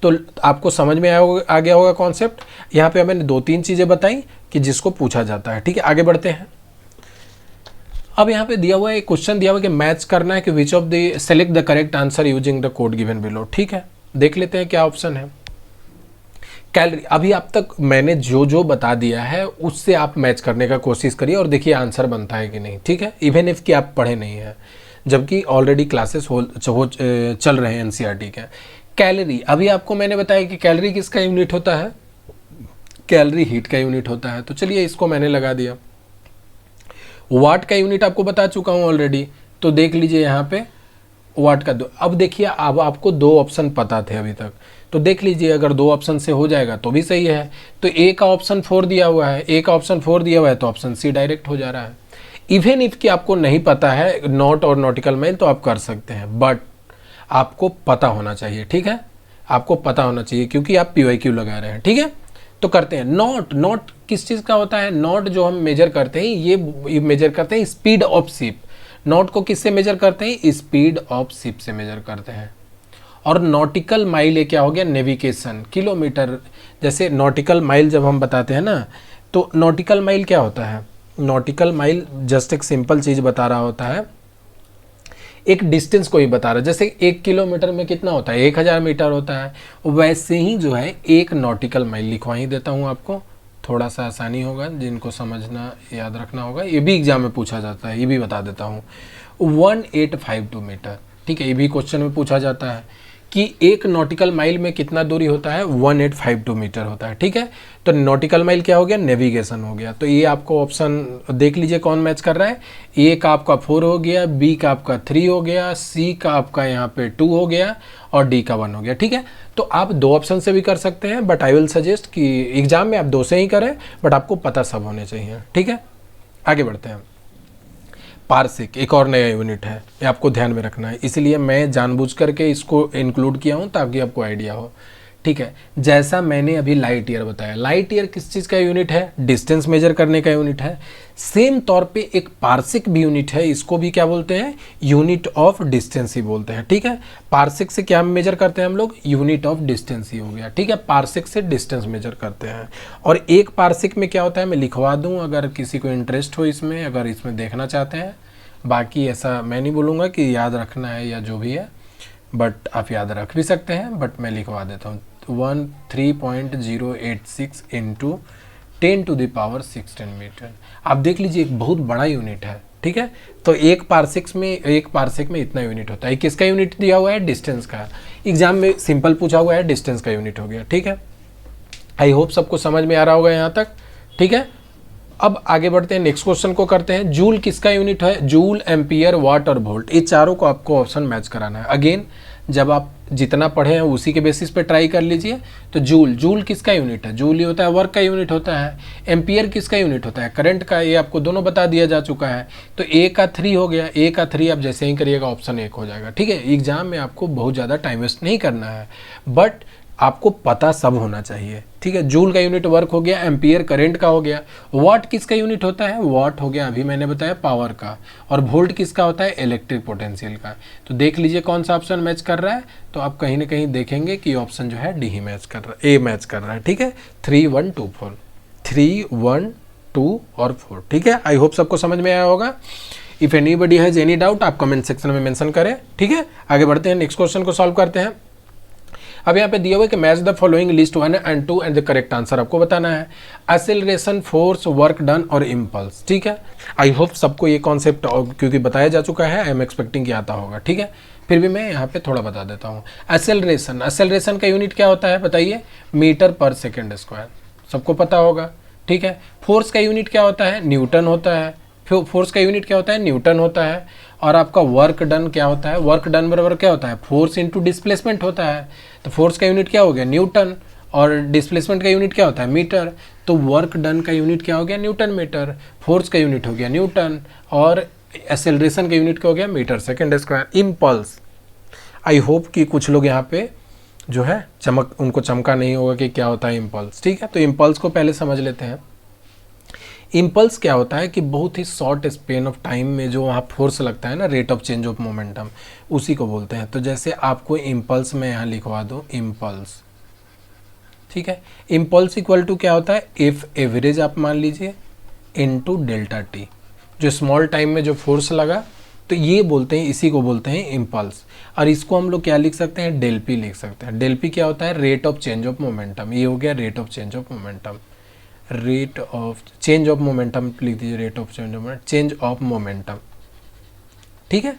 तो आपको समझ में आ गया होगा कॉन्सेप्ट। यहाँ पे मैंने 2-3 चीज़ें बताई कि जिसको पूछा जाता है। ठीक है, आगे बढ़ते हैं। अब यहाँ पे दिया हुआ है, एक क्वेश्चन दिया हुआ है कि मैच करना है कि which of the select the correct answer using the code given below. ठीक है, देख लेते हैं क्या ऑप्शन है। कैलोरी, अभी आप तक मैंने जो बता दिया है उससे आप मैच करने का कोशिश करिए और देखिए आंसर बनता है कि नहीं। ठीक है, इवन इफ कि आप पढ़े नहीं हैं, जबकि ऑलरेडी क्लासेस चल रहे हैं एनसीईआरटी के। कैलोरी, अभी आपको मैंने बताया कि कैलोरी किसका यूनिट होता है? कैलोरी हीट का यूनिट होता है। तो चलिए इसको मैंने लगा दिया। वाट का यूनिट आपको बता चुका हूँ ऑलरेडी, तो देख लीजिए यहाँ पे वाट का 2। अब देखिए, अब आपको 2 ऑप्शन पता थे अभी तक, तो देख लीजिए अगर 2 ऑप्शन से हो जाएगा तो भी सही है। तो ए का ऑप्शन 4 दिया हुआ है, ए का ऑप्शन 4 दिया हुआ है तो ऑप्शन सी डायरेक्ट हो जा रहा है। इवन इफ कि आपको नहीं पता है नॉट और नॉटिकल माइल तो आप कर सकते हैं, बट आपको पता होना चाहिए। ठीक है, आपको पता होना चाहिए क्योंकि आप PYQ लगा रहे हैं। ठीक है, तो करते हैं। नॉट किस चीज़ का होता है? नॉट जो हम मेजर करते हैं ये मेजर करते हैं स्पीड ऑफ शिप। नॉट को किससे मेजर करते हैं? स्पीड ऑफ शिप से मेजर करते हैं। और नॉटिकल माइल ये क्या हो गया? Navigation, kilometre. जैसे नॉटिकल माइल जब हम बताते हैं ना, तो नॉटिकल माइल क्या होता है? नॉटिकल माइल जस्ट एक सिंपल चीज़ बता रहा होता है, एक डिस्टेंस को ही बता रहा है। जैसे 1 किलोमीटर में कितना होता है? 1000 मीटर होता है। वैसे ही जो है एक नॉटिकल माइल लिखवा ही देता हूँ आपको, थोड़ा सा आसानी होगा, जिनको समझना याद रखना होगा। ये भी एग्जाम में पूछा जाता है, ये भी बता देता हूँ। 1852 मीटर। ठीक है, ये भी क्वेश्चन में पूछा जाता है कि एक नॉटिकल माइल में कितना दूरी होता है? 1852 मीटर होता है। ठीक है, तो नॉटिकल माइल क्या हो गया? नेविगेशन हो गया। तो ये आपको ऑप्शन देख लीजिए कौन मैच कर रहा है। ए का आपका 4 हो गया, बी का आपका 3 हो गया, सी का आपका यहाँ पे 2 हो गया और डी का 1 हो गया। ठीक है, तो आप 2 ऑप्शन से भी कर सकते हैं, बट आई विल सजेस्ट कि एग्जाम में आप 2 से ही करें, बट आपको पता सब होने चाहिए। ठीक है, आगे बढ़ते हैं। पार्सिक एक और नया यूनिट है, ये आपको ध्यान में रखना है, इसलिए मैं जानबूझ करके इसको इंक्लूड किया हूँ ताकि आपको आइडिया हो। ठीक है। जैसा मैंने अभी लाइट ईयर बताया, लाइट ईयर किस चीज़ का यूनिट है? डिस्टेंस मेजर करने का यूनिट है। सेम तौर पे एक पार्सिक भी यूनिट है, इसको भी क्या बोलते हैं? यूनिट ऑफ डिस्टेंस ही बोलते हैं, ठीक है। पार्सिक से क्या मेजर करते हैं हम लोग? यूनिट ऑफ डिस्टेंस ही हो गया, ठीक है। पार्सिक से डिस्टेंस मेजर करते हैं। और एक पार्सिक में क्या होता है, मैं लिखवा दूँ अगर किसी को इंटरेस्ट हो इसमें, अगर इसमें देखना चाहते हैं। बाकी ऐसा मैं नहीं बोलूँगा कि याद रखना है या जो भी है, बट आप याद रख भी सकते हैं, बट मैं लिखवा देता हूँ। 13.086 इंटू 10⁻16 मीटर। आप देख लीजिए एक बहुत बड़ा यूनिट है, ठीक है। तो एक पार्सिक में इतना यूनिट होता है। किसका यूनिट दिया हुआ है? डिस्टेंस का। एग्जाम में सिंपल पूछा हुआ है, डिस्टेंस का यूनिट हो गया, ठीक है। आई होप सबको समझ में आ रहा होगा यहाँ तक, ठीक है। अब आगे बढ़ते हैं, नेक्स्ट क्वेश्चन को करते हैं। जूल किसका यूनिट है? जूल, एम्पियर, वाट और वोल्ट, ये चारों को आपको ऑप्शन मैच कराना है। अगेन जब आप जितना पढ़े हैं उसी के बेसिस पे ट्राई कर लीजिए। तो जूल किसका यूनिट है? जूल ये होता है वर्क का यूनिट होता है। एम्पियर किसका यूनिट होता है? करंट का। ये आपको दोनों बता दिया जा चुका है। तो ए का 3 हो गया, ए का 3 आप जैसे ही करिएगा ऑप्शन 1 हो जाएगा, ठीक है। एग्जाम में आपको बहुत ज़्यादा टाइम वेस्ट नहीं करना है, बट आपको पता सब होना चाहिए, ठीक है। जूल का यूनिट वर्क हो गया, एम्पियर करंट का हो गया। वाट किसका यूनिट होता है? वाट हो गया अभी मैंने बताया पावर का। और वोल्ट किसका होता है? इलेक्ट्रिक पोटेंशियल का। तो देख लीजिए कौन सा ऑप्शन मैच कर रहा है। तो आप कहीं ना कहीं देखेंगे कि ऑप्शन जो है डी ही मैच कर रहा है, ए मैच कर रहा है, ठीक है। 3, 1, 2, 4, 3, 1, 2 और 4, ठीक है। आई होप सबको समझ में आया होगा। If anybody has any doubt आप कमेंट सेक्शन में मेंशन करें, ठीक है। आगे बढ़ते हैं, नेक्स्ट क्वेश्चन को सॉल्व करते हैं। अब यहाँ पे दिया हुआ है कि match the following list 1 and 2 and the correct answer आपको बताना है। एक्सेलरेशन, फोर्स, वर्क डन और इम्पल्स, ठीक है। आई होप सबको ये कॉन्सेप्ट क्योंकि बताया जा चुका है, आई एम एक्सपेक्टिंग कि आता होगा, ठीक है। फिर भी मैं यहाँ पे थोड़ा बता देता हूँ। एक्सेलरेशन का यूनिट क्या होता है बताइए? मीटर पर सेकेंड स्क्वायर, सबको पता होगा, ठीक है। फोर्स का यूनिट क्या होता है? न्यूटन होता है। फोर्स का यूनिट क्या होता है? न्यूटन होता है। और आपका वर्क डन क्या होता है? वर्क डन बराबर क्या होता है? फोर्स इंटू डिस्प्लेसमेंट होता है। तो फोर्स का यूनिट क्या हो गया? न्यूटन। और डिस्प्लेसमेंट का यूनिट क्या होता है? मीटर। तो वर्क डन का यूनिट क्या हो गया? Newton metre. फोर्स का यूनिट हो गया न्यूटन, और एक्सेलरेशन का यूनिट क्या हो गया? Metre second square. Impulse, I hope कि कुछ लोग यहाँ पे जो है उनको चमका नहीं होगा कि क्या होता है इम्पल्स, ठीक है। तो इम्पल्स को पहले समझ लेते हैं। इम्पल्स क्या होता है कि बहुत ही शॉर्ट स्पेन ऑफ टाइम में जो वहाँ फोर्स लगता है ना, rate of change of momentum, उसी को बोलते हैं। तो जैसे आपको इम्पल्स में यहाँ लिखवा दो इम्पल्स, ठीक है। इम्पल्स इक्वल टू क्या होता है? एफ एवरेज आप मान लीजिए इनटू डेल्टा टी, जो स्मॉल टाइम में जो फोर्स लगा, तो ये बोलते हैं, इसी को बोलते हैं इम्पल्स। और इसको हम लोग क्या लिख सकते हैं? डेल पी लिख सकते हैं। डेल पी क्या होता है? Rate of change of momentum. ये हो गया rate of change of momentum. Rate of change of momentum लिख दीजिए, rate of change of momentum, ठीक है।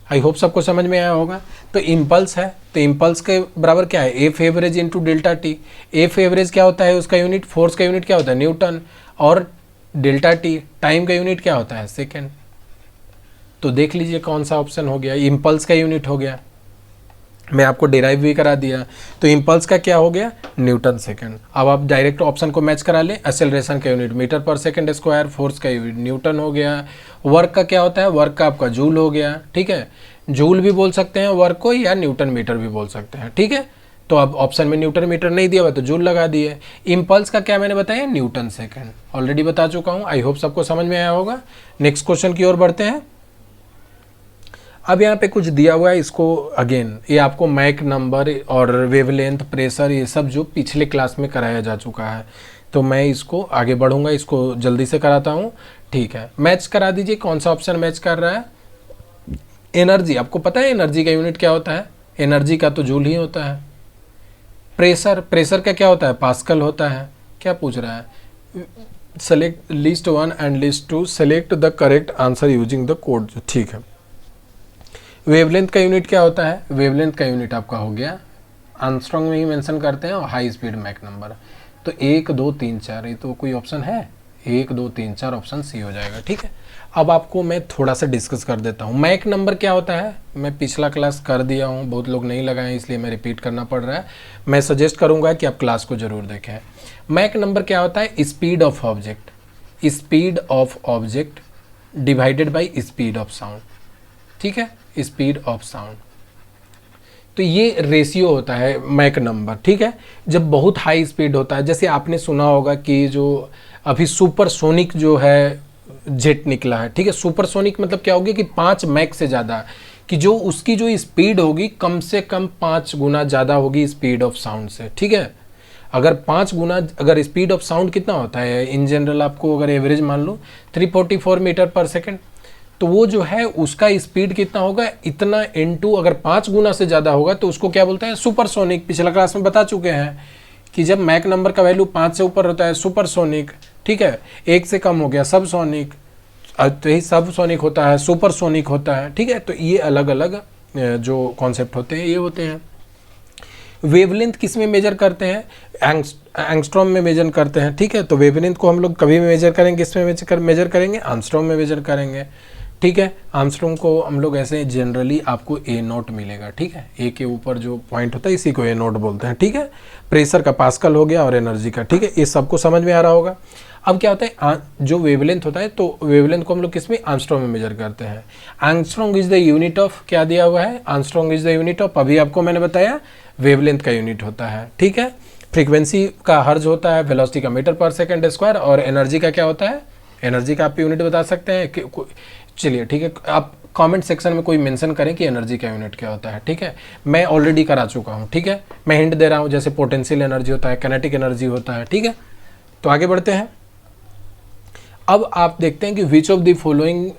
आई होप सबको समझ में आया होगा। तो इम्पल्स है, तो इम्पल्स के बराबर क्या है? F average into delta T. F average क्या होता है? उसका यूनिट, फोर्स का यूनिट क्या होता है? न्यूटन। और डेल्टा टी टाइम का यूनिट क्या होता है? सेकेंड। तो देख लीजिए कौन सा ऑप्शन हो गया, इम्पल्स का यूनिट हो गया। मैं आपको डिराइव भी करा दिया। तो इम्पल्स का क्या हो गया? Newton second. अब आप डायरेक्ट ऑप्शन को मैच करा लें। एक्सेलरेशन का यूनिट मीटर पर सेकंड स्क्वायर, फोर्स का यूनिट न्यूटन हो गया। वर्क का क्या होता है? वर्क का आपका जूल हो गया, ठीक है। जूल भी बोल सकते हैं वर्क को, या न्यूटन मीटर भी बोल सकते हैं, ठीक है। तो अब ऑप्शन में न्यूटन मीटर नहीं दिया हुआ तो जूल लगा दिए। इम्पल्स का क्या मैंने बताया? न्यूटन सेकंड, ऑलरेडी बता चुका हूँ। आई होप सबको समझ में आया होगा। नेक्स्ट क्वेश्चन की ओर बढ़ते हैं। अब यहाँ पे कुछ दिया हुआ है, इसको अगेन ये आपको मैक नंबर और वेवलेंथ, प्रेशर, ये सब जो पिछले क्लास में कराया जा चुका है, तो मैं इसको आगे बढ़ूंगा, इसको जल्दी से कराता हूँ, ठीक है। मैच करा दीजिए, कौन सा ऑप्शन मैच कर रहा है? एनर्जी, आपको पता है एनर्जी का यूनिट क्या होता है? एनर्जी का तो जूल ही होता है। प्रेशर का क्या होता है? पास्कल होता है। क्या पूछ रहा है? Select list 1 and list 2, select the correct answer using the code, ठीक है। वेवलेंथ का यूनिट क्या होता है? वेवलेंथ का यूनिट आपका हो गया, आर्मस्ट्रॉन्ग में ही मेंशन करते हैं, और हाई स्पीड मैक नंबर। तो 1 2 3 4, ये तो कोई ऑप्शन है? 1 2 3 4 ऑप्शन सी हो जाएगा, ठीक है। अब आपको मैं थोड़ा सा डिस्कस कर देता हूँ। मैक नंबर क्या होता है? मैं पिछला क्लास कर दिया हूँ, बहुत लोग नहीं लगाए इसलिए मैं रिपीट करना पड़ रहा है। मैं सजेस्ट करूँगा कि आप क्लास को ज़रूर देखें। मैक नंबर क्या होता है? Speed of object, speed of object divided by speed of sound, ठीक है। स्पीड ऑफ साउंड, तो ये रेशियो होता है मैक नंबर, ठीक है। जब बहुत हाई स्पीड होता है, जैसे आपने सुना होगा कि जो अभी सुपरसोनिक जो है जेट निकला है, ठीक है। सुपरसोनिक मतलब क्या होगी कि 5 मैक से ज़्यादा, कि जो उसकी जो स्पीड होगी कम से कम 5 गुना ज़्यादा होगी स्पीड ऑफ साउंड से, ठीक है। अगर 5 गुना, अगर स्पीड ऑफ साउंड कितना होता है इन जनरल, आपको अगर एवरेज मान लो 344 मीटर पर सेकेंड, तो वो जो है उसका स्पीड कितना होगा, इतना इनटू अगर 5 गुना से ज़्यादा होगा तो उसको क्या बोलते हैं, सुपरसोनिक। पिछला क्लास में बता चुके हैं कि जब मैक नंबर का वैल्यू 5 से ऊपर होता है सुपरसोनिक, ठीक है। 1 से कम हो गया सबसोनिक, तो यही सबसोनिक होता है, सुपरसोनिक होता है, ठीक है। तो ये अलग अलग जो कॉन्सेप्ट होते हैं ये होते हैं। वेवलेंथ किस में मेजर करते हैं, एंगस्ट्रॉम में मेजर करते हैं, ठीक है। तो वेवलेंथ को हम लोग कभी मेजर करेंगे, किस में मेजर करेंगे, आर्मस्ट्रॉन्ग में मेजर करेंगे, ठीक है। आर्मस्ट्रॉन्ग को हम लोग ऐसे जनरली आपको ए नोट मिलेगा, ठीक है। ए के ऊपर जो पॉइंट होता है इसी को ए नोट बोलते हैं, ठीक है। प्रेशर का पास्कल हो गया और एनर्जी का, ठीक है। ये सबको समझ में आ रहा होगा। अब क्या होता है, जो वेवलेंथ होता है, तो वेवलेंथ को हम लोग किस में, आर्मस्ट्रॉन्ग में मेजर करते हैं। Armstrong is the unit of, क्या दिया हुआ है, Armstrong is the unit of, अभी आपको मैंने बताया वेवलेंथ का यूनिट होता है, ठीक है। फ्रीक्वेंसी का हर्ज होता है, वेलोसिटी का मीटर पर सेकंड स्क्वायर, और एनर्जी का क्या होता है, एनर्जी का आप यूनिट बता सकते हैं। चलिए ठीक है, आप कमेंट सेक्शन में कोई मेंशन करें कि एनर्जी का यूनिट क्या होता है, ठीक है। मैं ऑलरेडी करा चुका हूँ, ठीक है। मैं हिंट दे रहा हूँ, जैसे पोटेंशियल एनर्जी होता है, काइनेटिक एनर्जी होता है, ठीक है। तो आगे बढ़ते हैं। अब आप देखते हैं कि which of the following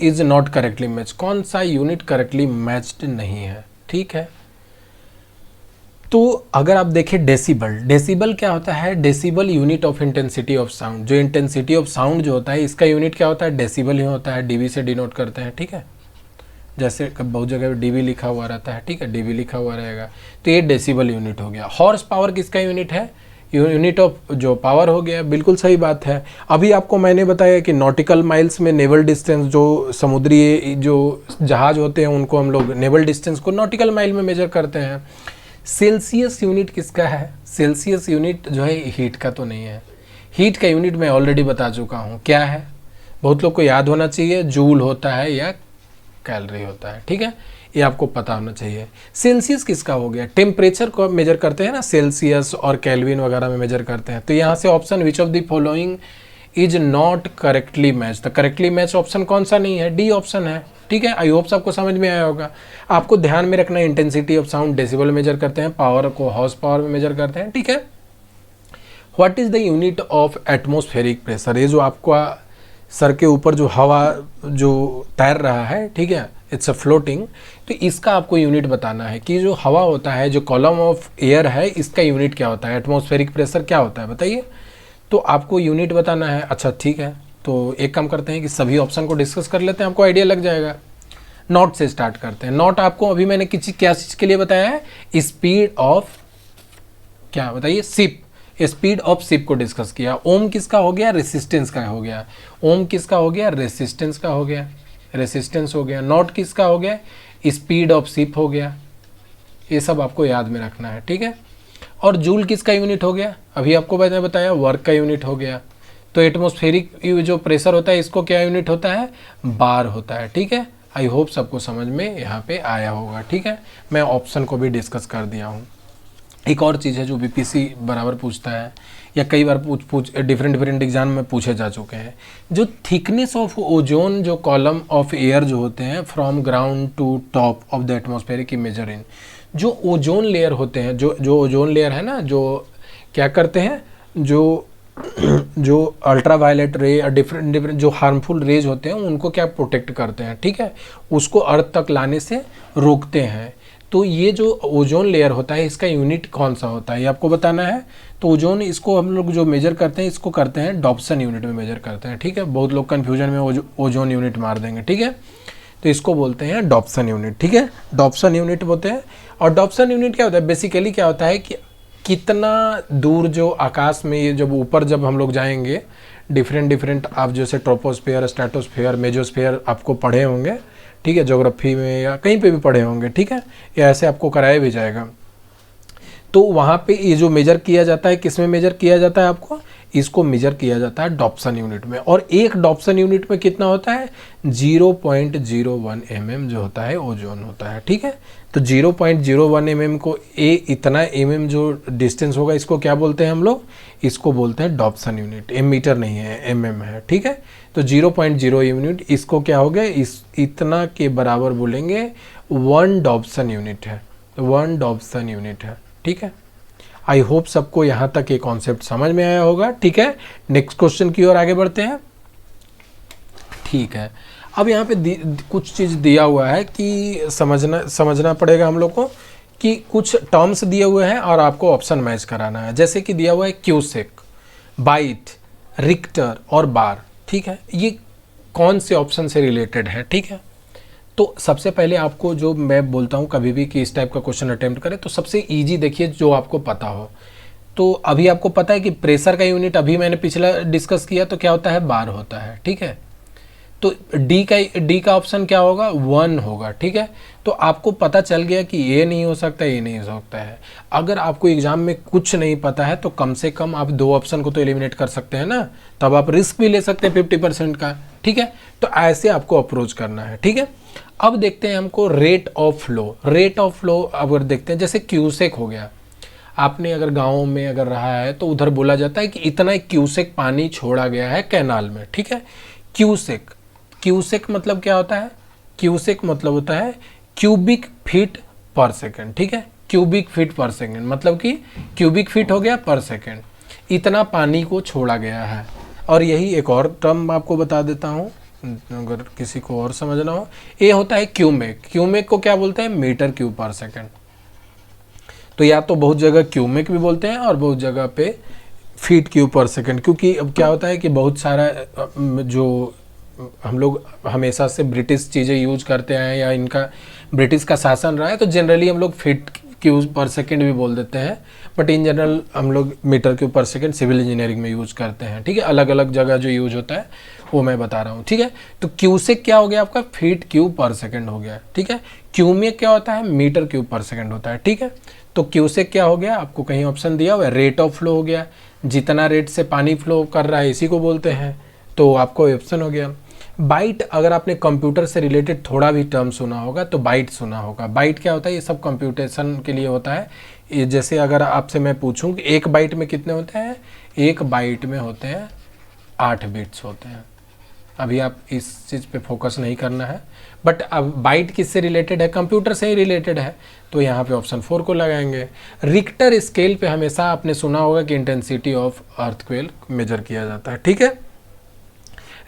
is not correctly match, कौन सा यूनिट करेक्टली मैच्ड नहीं है, ठीक है। तो अगर आप देखें डेसिबल, डेसिबल क्या होता है, decibel unit of intensity of sound. जो इंटेंसिटी ऑफ साउंड जो होता है इसका यूनिट क्या होता है, डेसिबल ही होता है, डीबी से डिनोट करते हैं, ठीक है। जैसे बहुत जगह डीबी लिखा हुआ रहता है, ठीक है, डीबी लिखा हुआ रहेगा, तो ये डेसिबल यूनिट हो गया। हॉर्स पावर किसका यूनिट है, यूनिट ऑफ जो पावर हो गया, बिल्कुल सही बात है। अभी आपको मैंने बताया कि नॉटिकल माइल्स में नेवल डिस्टेंस, जो समुद्री जो जहाज होते हैं उनको हम लोग नेवल डिस्टेंस को नॉटिकल माइल में मेजर करते हैं। सेल्सियस यूनिट किसका है, सेल्सियस यूनिट जो है हीट का तो नहीं है। हीट का यूनिट मैं ऑलरेडी बता चुका हूँ, क्या है, बहुत लोग को याद होना चाहिए, जूल होता है या कैलोरी होता है, ठीक है, ये आपको पता होना चाहिए। सेल्सियस किसका हो गया, टेम्परेचर को मेजर करते हैं ना, सेल्सियस और केल्विन वगैरह में मेजर करते हैं। तो यहाँ से option which of the following is not correctly match, तो करेक्टली मैच ऑप्शन कौन सा नहीं है, डी ऑप्शन है, ठीक है। आई होप सबको समझ में आया होगा। आपको ध्यान में रखना है, intensity of sound decibel measure करते हैं, पावर को हॉर्स पावर में मेजर करते हैं, ठीक है। What is the unit of atmospheric pressure, ये जो आपका सर के ऊपर जो हवा जो तैर रहा है, ठीक है, इट्स अ फ्लोटिंग, तो इसका आपको यूनिट बताना है कि जो हवा होता है, जो कॉलम ऑफ एयर है, इसका यूनिट क्या होता है, एटमॉस्फेरिक प्रेशर क्या होता है बताइए। तो आपको यूनिट बताना है। अच्छा ठीक है, तो एक काम करते हैं कि सभी ऑप्शन को डिस्कस कर लेते हैं, आपको आइडिया लग जाएगा। नॉट से स्टार्ट करते हैं। नॉट आपको अभी मैंने क्या चीज़ के लिए बताया है, स्पीड ऑफ, क्या बताइए, शिप, स्पीड ऑफ शिप को डिस्कस किया। ओम किसका हो गया, रेसिस्टेंस का हो गया। ओम किसका हो गया, रेसिस्टेंस का हो गया, रेसिस्टेंस हो गया। नॉट किसका हो गया, स्पीड ऑफ शिप हो गया। ये सब आपको याद में रखना है, ठीक है। और जूल किसका यूनिट हो गया, अभी आपको मैंने बताया वर्क का यूनिट हो गया। तो एटमॉस्फेरिक जो प्रेशर होता है इसको क्या यूनिट होता है, बार होता है, ठीक है। आई होप सबको समझ में यहाँ पे आया होगा, ठीक है। मैं ऑप्शन को भी डिस्कस कर दिया हूँ। एक और चीज़ है जो बीपीसी बराबर पूछता है या कई बार डिफरेंट एग्जाम में पूछे जा चुके हैं, जो थिकनेस ऑफ ओजोन, जो कॉलम ऑफ एयर जो होते हैं from ground to top of the atmospheric measure in, जो ओजोन लेयर होते हैं, जो ओजोन लेयर है ना, जो क्या करते हैं, जो अल्ट्रा वायलेट रे और डिफरेंट जो हार्मफुल रेज होते हैं उनको क्या प्रोटेक्ट करते हैं, ठीक है, उसको अर्थ तक लाने से रोकते हैं। तो ये जो ओजोन लेयर होता है इसका यूनिट कौन सा होता है ये आपको बताना है। तो ओजोन, इसको हम लोग जो मेजर करते हैं इसको करते हैं डॉप्सन यूनिट में मेजर करते हैं, ठीक है। बहुत लोग कन्फ्यूजन में ओजोन यूनिट मार देंगे, ठीक है। तो इसको बोलते हैं डॉप्सन यूनिट, ठीक है, डॉप्सन यूनिट बोलते हैं। और डॉप्सन यूनिट क्या होता है, बेसिकली क्या होता है कि कितना दूर जो आकाश में, ये जब ऊपर जब हम लोग जाएंगे, डिफरेंट आप जैसे ट्रोपोस्फेयर, स्ट्रेटोस्फेयर, मेजोस्फेयर आपको पढ़े होंगे, ठीक है, ज्योग्राफी में या कहीं पे भी पढ़े होंगे, ठीक है, या ऐसे आपको कराया भी जाएगा। तो वहाँ पे ये जो मेजर किया जाता है, किस में मेजर किया जाता है, आपको इसको मेजर किया जाता है डॉप्सन यूनिट में, और एक डॉप्सन यूनिट में कितना होता है 0.01 mm जो होता है ओजोन होता है। ठीक है, तो 0.01 mm को इतना mm जो डिस्टेंस होगा इसको क्या बोलते हैं हम लोग, इसको बोलते हैं डॉप्सन यूनिट। मीटर नहीं है, mm है। ठीक है, तो 0.0 यूनिट इसको क्या हो गया, इस इतना के बराबर बोलेंगे 1 डॉप्सन यूनिट है, 1 डॉप्सन यूनिट है। ठीक है, आई होप सबको यहाँ तक ये कॉन्सेप्ट समझ में आया होगा। ठीक है, नेक्स्ट क्वेश्चन की ओर आगे बढ़ते हैं। ठीक है, अब यहाँ पे कुछ चीज़ दिया हुआ है कि समझना पड़ेगा हम लोग को कि कुछ टर्म्स दिए हुए हैं और आपको ऑप्शन मैच कराना है। जैसे कि दिया हुआ है क्यूसेक, बाइट, रिक्टर और बार। ठीक है, ये कौन से ऑप्शन से रिलेटेड है। ठीक है, तो सबसे पहले आपको जो मैं बोलता हूँ कभी भी कि इस टाइप का क्वेश्चन अटेम्प्ट करें तो सबसे इजी देखिए जो आपको पता हो। तो अभी आपको पता है कि प्रेशर का यूनिट अभी मैंने पिछला डिस्कस किया तो क्या होता है, बार होता है। ठीक है, तो डी का ऑप्शन क्या होगा, 1 होगा। ठीक है, तो आपको पता चल गया कि ये नहीं हो सकता, ये नहीं हो सकता है। अगर आपको एग्जाम में कुछ नहीं पता है तो कम से कम आप 2 ऑप्शन को तो एलिमिनेट कर सकते हैं ना, तब आप रिस्क भी ले सकते हैं 50% का। ठीक है, तो ऐसे आपको अप्रोच करना है। ठीक है, अब देखते हैं हमको rate of flow. Rate of flow अगर देखते हैं, जैसे क्यूसेक हो गया, आपने अगर गाँव में अगर रहा है तो उधर बोला जाता है कि इतना क्यूसेक पानी छोड़ा गया है कैनाल में। ठीक है, क्यूसेक, क्यूसेक मतलब क्या होता है, क्यूसेक मतलब होता है क्यूबिक फीट पर सेकेंड। ठीक है, क्यूबिक फीट पर सेकेंड मतलब कि क्यूबिक फीट हो गया पर सेकेंड, इतना पानी को छोड़ा गया है। और यही एक और टर्म आपको बता देता हूँ अगर किसी को और समझना हो, ये होता है क्यूमेक। क्यूमेक को क्या बोलते हैं, मीटर क्यूब पर सेकेंड। तो या तो बहुत जगह क्यूमेक भी बोलते हैं और बहुत जगह पे फीट क्यूब पर सेकेंड, क्योंकि अब क्या होता है कि बहुत सारा जो हम लोग हमेशा से ब्रिटिश चीज़ें यूज करते हैं या इनका ब्रिटिश का शासन रहा है, तो जनरली हम लोग फीट क्यूब पर सेकेंड भी बोल देते हैं, बट इन जनरल हम लोग मीटर क्यूब पर सेकेंड सिविल इंजीनियरिंग में यूज करते हैं। ठीक है, अलग अलग जगह जो यूज होता है वो मैं बता रहा हूँ। ठीक है, तो क्यूसेक क्या हो गया आपका, फीट क्यूब पर सेकेंड हो गया। ठीक है, क्यूमेक क्या होता है, मीटर क्यूब पर सेकेंड होता है। ठीक है, तो क्यूसेक क्या हो गया, आपको कहीं ऑप्शन दिया हुआ है, रेट ऑफ फ्लो हो गया, जितना रेट से पानी फ्लो कर रहा है इसी को बोलते हैं, तो आपको ऑप्शन हो गया। बाइट, अगर आपने कंप्यूटर से रिलेटेड थोड़ा भी टर्म सुना होगा तो बाइट सुना होगा। बाइट क्या होता है, ये सब कंप्यूटेशन के लिए होता है। ये जैसे अगर आपसे मैं पूछूं कि 1 बाइट में कितने होते हैं, 1 बाइट में होते हैं 8 बिट्स होते हैं। अभी आप इस चीज़ पे फोकस नहीं करना है, बट अब बाइट किससे रिलेटेड है, कंप्यूटर से ही रिलेटेड है, तो यहाँ पे ऑप्शन 4 को लगाएंगे। रिक्टर स्केल पे हमेशा आपने सुना होगा कि इंटेंसिटी ऑफ अर्थक्वेक मेजर किया जाता है। ठीक है,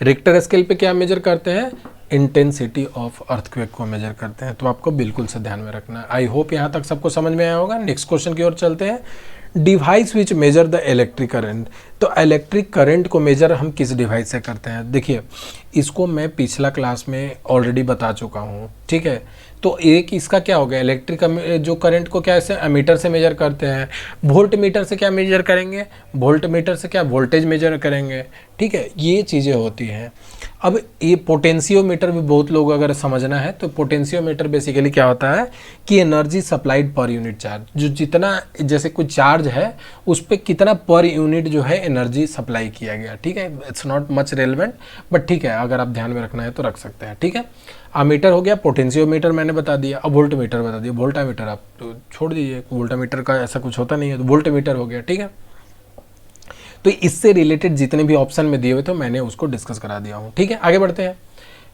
रिक्टर स्केल पे क्या मेजर करते हैं, इंटेंसिटी ऑफ अर्थक्वेक को मेजर करते हैं, तो आपको बिल्कुल से ध्यान में रखना है। आई होप यहाँ तक सबको समझ में आया होगा। नेक्स्ट क्वेश्चन की ओर चलते हैं। Device which measure the electric current, तो इलेक्ट्रिक करंट को मेजर हम किस डिवाइस से करते हैं। देखिए, इसको मैं पिछला क्लास में ऑलरेडी बता चुका हूँ। ठीक है, तो एक इसका क्या हो गया, इलेक्ट्रिक जो करंट को क्या ऐसे एमीटर से मेजर करते हैं, वोल्ट मीटर से क्या मेजर करेंगे, वोल्ट मीटर से क्या वोल्टेज मेजर करेंगे। ठीक है, ये चीज़ें होती हैं। अब ये पोटेंशियोमीटर भी बहुत लोग अगर समझना है तो पोटेंशियोमीटर बेसिकली क्या होता है कि energy supplied per unit charge, जो जितना जैसे कोई चार्ज है उस पर कितना पर यूनिट जो है एनर्जी सप्लाई किया गया। ठीक है, it's not much relevant, but ठीक है अगर आप ध्यान में रखना है तो रख सकते हैं। ठीक है, अमीटर हो गया, पोटेंशियोमीटर मैंने बता दिया, अब वोल्ट मीटर बता दिया। वोल्टामीटर आप तो छोड़ दीजिए, वोल्टामीटर का ऐसा कुछ होता नहीं है, तो वोल्ट मीटर हो गया। ठीक है, तो इससे रिलेटेड जितने भी ऑप्शन में दिए हुए थे मैंने उसको डिस्कस करा दिया हूँ। ठीक है, आगे बढ़ते हैं।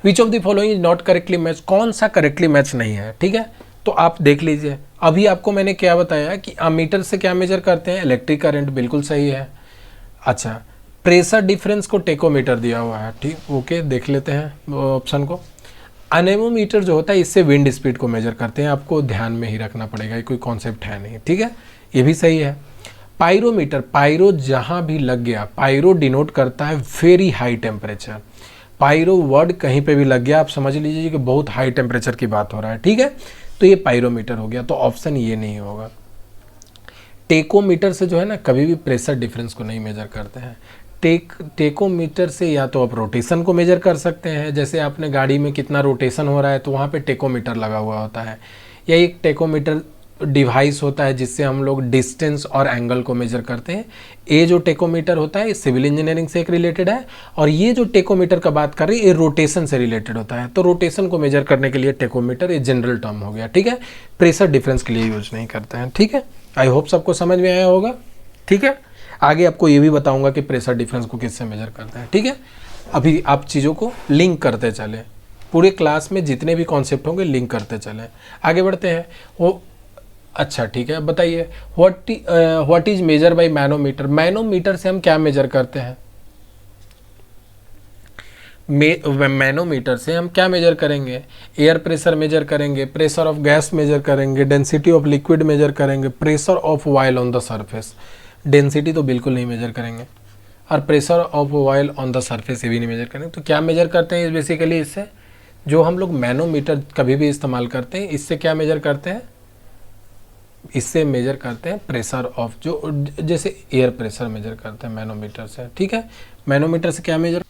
Which of the following is not correctly match, कौन सा करेक्टली मैच नहीं है। ठीक है, तो आप देख लीजिए, अभी आपको मैंने क्या बताया कि अमीटर से क्या मेजर करते हैं, इलेक्ट्रिक करंट, बिल्कुल सही है। अच्छा, प्रेशर डिफरेंस को टेकोमीटर दिया हुआ है। ठीक, ओके, देख लेते हैं ऑप्शन को। अनेमोमीटर जो होता है इससे विंड स्पीड को मेजर करते हैं, आपको ध्यान में ही रखना पड़ेगा, ये कोई कॉन्सेप्ट है नहीं। ठीक है, ये भी सही है। पायरोमीटर, पायरो जहां भी लग गया, पायरो डिनोट करता है very high temperature. Pyro word कहीं पे भी लग गया आप समझ लीजिए कि बहुत हाई टेम्परेचर की बात हो रहा है। ठीक है, तो ये पायरोमीटर हो गया, तो ऑप्शन ये नहीं होगा। टेकोमीटर से जो है ना कभी भी प्रेशर डिफरेंस को नहीं मेजर करते हैं। टेकोमीटर से या तो आप रोटेशन को मेजर कर सकते हैं, जैसे आपने गाड़ी में कितना रोटेशन हो रहा है तो वहाँ पे टेकोमीटर लगा हुआ होता है, या एक टेकोमीटर डिवाइस होता है जिससे हम लोग डिस्टेंस और एंगल को मेजर करते हैं। ये जो टेकोमीटर होता है ये सिविल इंजीनियरिंग से एक रिलेटेड है, और ये जो टेकोमीटर का बात कर रही है ये रोटेशन से रिलेटेड होता है। तो रोटेशन को मेजर करने के लिए टेकोमीटर ये जनरल टर्म हो गया, ठीक है। प्रेशर डिफरेंस के लिए यूज नहीं करते हैं, ठीक है। आई होप सबको समझ में आया होगा, ठीक है। आगे आपको ये भी बताऊंगा कि प्रेशर डिफरेंस को किससे मेजर करते हैं, ठीक है। अभी आप चीज़ों को लिंक करते चले, पूरे क्लास में जितने भी कॉन्सेप्ट होंगे लिंक करते चले। आगे बढ़ते हैं। वो अच्छा ठीक है, बताइए what is measure by manometer. Manometer से हम क्या मेजर करते हैं? मैनोमीटर से हम क्या मेजर करेंगे? एयर प्रेशर मेजर करेंगे, प्रेशर ऑफ गैस मेजर करेंगे, डेंसिटी ऑफ लिक्विड मेजर करेंगे, pressure of oil on the surface. Density तो बिल्कुल नहीं मेजर करेंगे, और pressure of oil on the surface ये भी नहीं मेजर करेंगे। तो क्या मेजर करते हैं बेसिकली? इससे जो हम लोग मैनोमीटर कभी भी इस्तेमाल करते हैं, इससे क्या मेजर करते हैं? इससे मेजर करते हैं प्रेशर ऑफ, जो जैसे एयर प्रेशर मेजर करते हैं मैनोमीटर से, ठीक है। मैनोमीटर से क्या मेजर,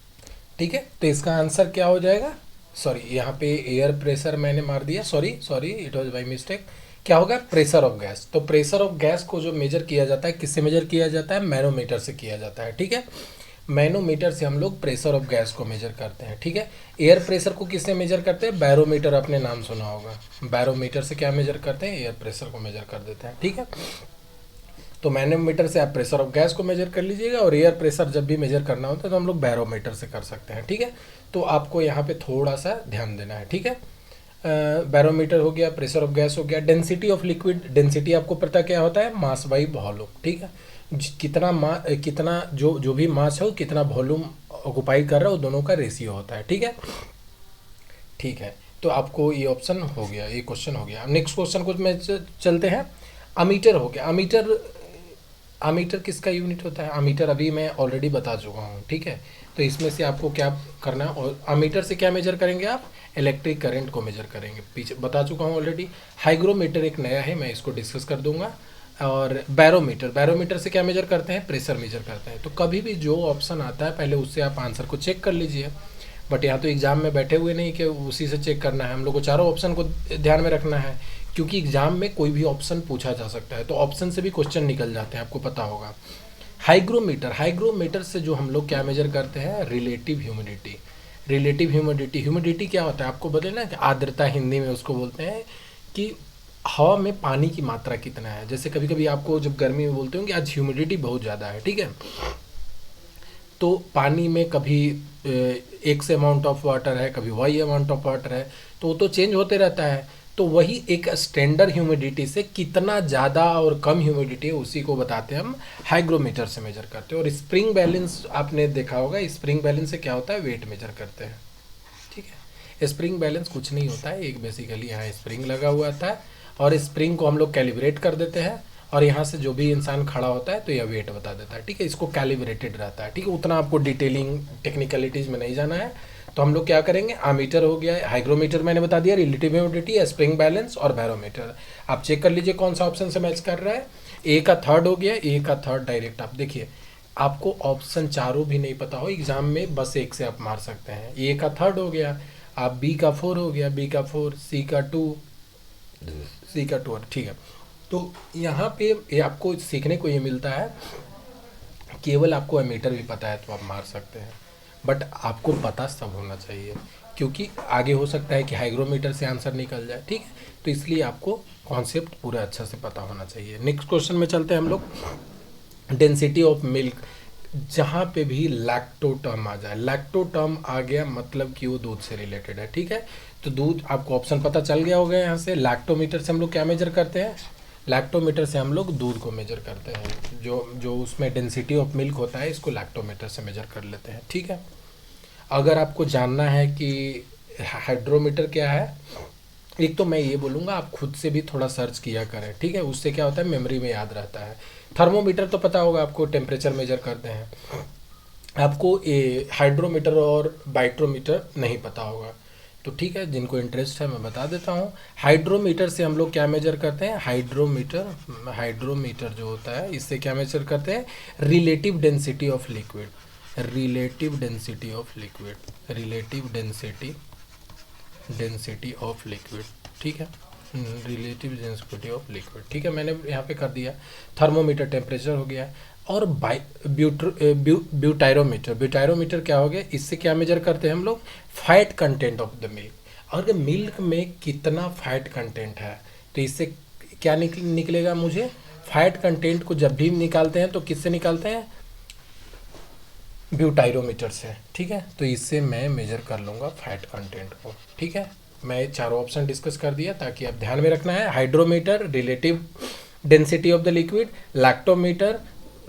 ठीक है। तो इसका आंसर क्या हो जाएगा? सॉरी, यहाँ पे एयर प्रेशर मैंने मार दिया, sorry it was by mistake. क्या होगा? Pressure of gas. तो प्रेशर ऑफ गैस को जो मेजर किया जाता है, किससे मेजर किया जाता है? मैनोमीटर से किया जाता है, ठीक है। मैनोमीटर से हम लोग प्रेशर ऑफ गैस को मेजर करते हैं, ठीक है। एयर प्रेशर को किससे मेजर करते हैं? बैरोमीटर, आपने नाम सुना होगा। बैरोमीटर से क्या मेजर करते हैं? एयर प्रेशर को मेजर कर देते हैं, ठीक है। तो मैनोमीटर से आप प्रेशर ऑफ गैस को मेजर कर लीजिएगा, और एयर प्रेशर जब भी मेजर करना होता है तो हम लोग बैरोमीटर से कर सकते हैं, ठीक है। तो आपको यहाँ पे थोड़ा सा ध्यान देना है, ठीक है। बैरोमीटर हो गया, प्रेशर ऑफ गैस हो गया। डेंसिटी ऑफ लिक्विड, डेंसिटी आपको पता क्या होता है? मास बाई वॉल्यूम, ठीक है। कितना जो भी मास है वो कितना वॉल्यूम ऑक्युपाई कर रहा है, वो दोनों का रेशियो होता है, ठीक है। ठीक है, तो आपको ये ऑप्शन हो गया, ये क्वेश्चन हो गया। नेक्स्ट क्वेश्चन को में चलते हैं। अमीटर हो गया। अमीटर किसका यूनिट होता है? अमीटर अभी मैं ऑलरेडी बता चुका हूँ, ठीक है। तो इसमें से आपको क्या करना है, और अमीटर से क्या मेजर करेंगे आप? इलेक्ट्रिक करंट को मेजर करेंगे, पीछे बता चुका हूँ ऑलरेडी। हाइग्रोमीटर एक नया है, मैं इसको डिस्कस कर दूंगा। और बैरोमीटर से क्या मेजर करते हैं? प्रेशर मेजर करते हैं। तो कभी भी जो ऑप्शन आता है पहले उससे आप आंसर को चेक कर लीजिए। बट यहाँ तो एग्जाम में बैठे हुए नहीं कि उसी से चेक करना है, हम लोग को चारों ऑप्शन को ध्यान में रखना है, क्योंकि एग्जाम में कोई भी ऑप्शन पूछा जा सकता है, तो ऑप्शन से भी क्वेश्चन निकल जाते हैं, आपको पता होगा। हाइग्रोमीटर से जो हम लोग क्या मेजर करते हैं? Relative humidity. ह्यूमिडिटी क्या होता है आपको बता ना, कि आर्द्रता हिंदी में उसको बोलते हैं, कि हवा में पानी की मात्रा कितना है। जैसे कभी कभी आपको जब गर्मी में बोलते हो कि आज ह्यूमिडिटी बहुत ज़्यादा है, ठीक है, तो पानी में कभी एक्स अमाउंट ऑफ वाटर है, कभी वाई अमाउंट ऑफ वाटर है, तो वो तो चेंज होते रहता है। तो वही एक स्टैंडर्ड ह्यूमिडिटी से कितना ज़्यादा और कम ह्यूमिडिटी है उसी को बताते हैं हम हाइग्रोमीटर से मेजर करते हैं। और स्प्रिंग बैलेंस आपने देखा होगा, स्प्रिंग बैलेंस से क्या होता है? वेट मेजर करते हैं, ठीक है। स्प्रिंग बैलेंस कुछ नहीं होता है, एक बेसिकली यहाँ स्प्रिंग लगा हुआ था, और स्प्रिंग को हम लोग कैलिब्रेट कर देते हैं, और यहाँ से जो भी इंसान खड़ा होता है तो यह वेट बता देता है, ठीक है। इसको कैलिब्रेटेड रहता है, ठीक है। उतना आपको डिटेलिंग टेक्निकलिटीज़ में नहीं जाना है। तो हम लोग क्या करेंगे? आमीटर हो गया, हाइग्रोमीटर मैंने बता दिया, रिलेटिव ह्यूमिडिटी, स्प्रिंग बैलेंस और बैरोमीटर। आप चेक कर लीजिए कौन सा ऑप्शन से मैच कर रहा है। ए का थर्ड हो गया, ए का थर्ड डायरेक्ट आप देखिए। आपको ऑप्शन चारों भी नहीं पता हो एग्जाम में, बस एक से आप मार सकते हैं। ए का थर्ड हो गया, आप बी का फोर हो गया, बी का फोर, सी का टू, ठीक है। तो यहाँ पे ये आपको सीखने को ये मिलता है, केवल आपको एमीटर भी पता है तो आप मार सकते हैं, बट आपको पता सब होना चाहिए, क्योंकि आगे हो सकता है कि हाइग्रोमीटर से आंसर निकल जाए, ठीक है। तो इसलिए आपको कॉन्सेप्ट पूरा अच्छा से पता होना चाहिए। नेक्स्ट क्वेश्चन में चलते हैं हम लोग। डेंसिटी ऑफ मिल्क, जहाँ पे भी लैक्टो टर्म आ जाए, लैक्टो टर्म आ गया मतलब कि वो दूध से रिलेटेड है, ठीक है। तो दूध, आपको ऑप्शन पता चल गया होगा यहाँ से। लैक्टोमीटर से हम लोग क्या मेजर करते हैं? लैक्टोमीटर से हम लोग दूध को मेजर करते हैं, जो उसमें डेंसिटी ऑफ मिल्क होता है, इसको लैक्टोमीटर से मेजर कर लेते हैं, ठीक है। अगर आपको जानना है कि हाइड्रोमीटर क्या है, एक तो मैं ये बोलूँगा आप खुद से भी थोड़ा सर्च किया करें, ठीक है। उससे क्या होता है, मेमोरी में याद रहता है। थर्मोमीटर तो पता होगा आपको, टेम्परेचर मेजर करते हैं। आपको ये हाइड्रोमीटर और बाइट्रोमीटर नहीं पता होगा, तो ठीक है, जिनको इंटरेस्ट है मैं बता देता हूँ। हाइड्रोमीटर से हम लोग क्या मेजर करते हैं? हाइड्रोमीटर जो होता है, इससे क्या मेजर करते हैं? Relative density of liquid, density of liquid, ठीक है। रिलेटिव डेंसिटी ऑफ लिक्विड, ठीक है, मैंने यहाँ पे कर दिया। थर्मोमीटर टेम्परेचर हो गया। और ब्यूटायरोमीटर, ब्यूटायरोमीटर क्या हो गया, इससे क्या मेजर करते हैं हम लोग, fat content of the milk. और मिल्क में कितना फैट कंटेंट है, तो इससे क्या निकलेगा मुझे, फैट कंटेंट को जब भी निकालते हैं तो किससे निकालते हैं, ब्यूटायरोमीटर से, ठीक है। तो इससे मैं मेजर कर लूँगा फैट कंटेंट को, ठीक है। मैं चारों ऑप्शन डिस्कस कर दिया ताकि आप ध्यान में रखना है। Hydrometer relative density of the liquid, lactometer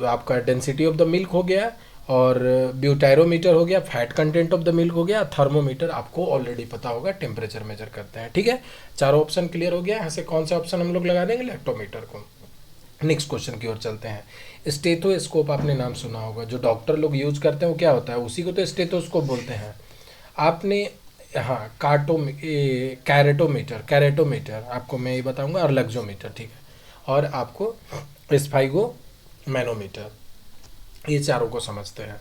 आपका डेंसिटी ऑफ द मिल्क हो गया, और ब्यूटायरोमीटर हो गया, fat content of the milk हो गया, थर्मोमीटर आपको ऑलरेडी पता होगा टेम्परेचर मेजर करते हैं, ठीक है। चारों ऑप्शन क्लियर हो गया। यहाँ से कौन सा ऑप्शन हम लोग लगा देंगे, लैक्टोमीटर को। नेक्स्ट क्वेश्चन की ओर चलते हैं। स्टेथोस्कोप आपने नाम सुना होगा, जो डॉक्टर लोग यूज करते हैं वो क्या होता है, उसी को तो स्टेथोस्कोप बोलते हैं। आपने हाँ कैरेटोमीटर, कैरेटोमीटर आपको मैं ये बताऊंगा, और लग्जोमीटर, ठीक है, और आपको स्पाइगो मैनोमीटर, ये चारों को समझते हैं।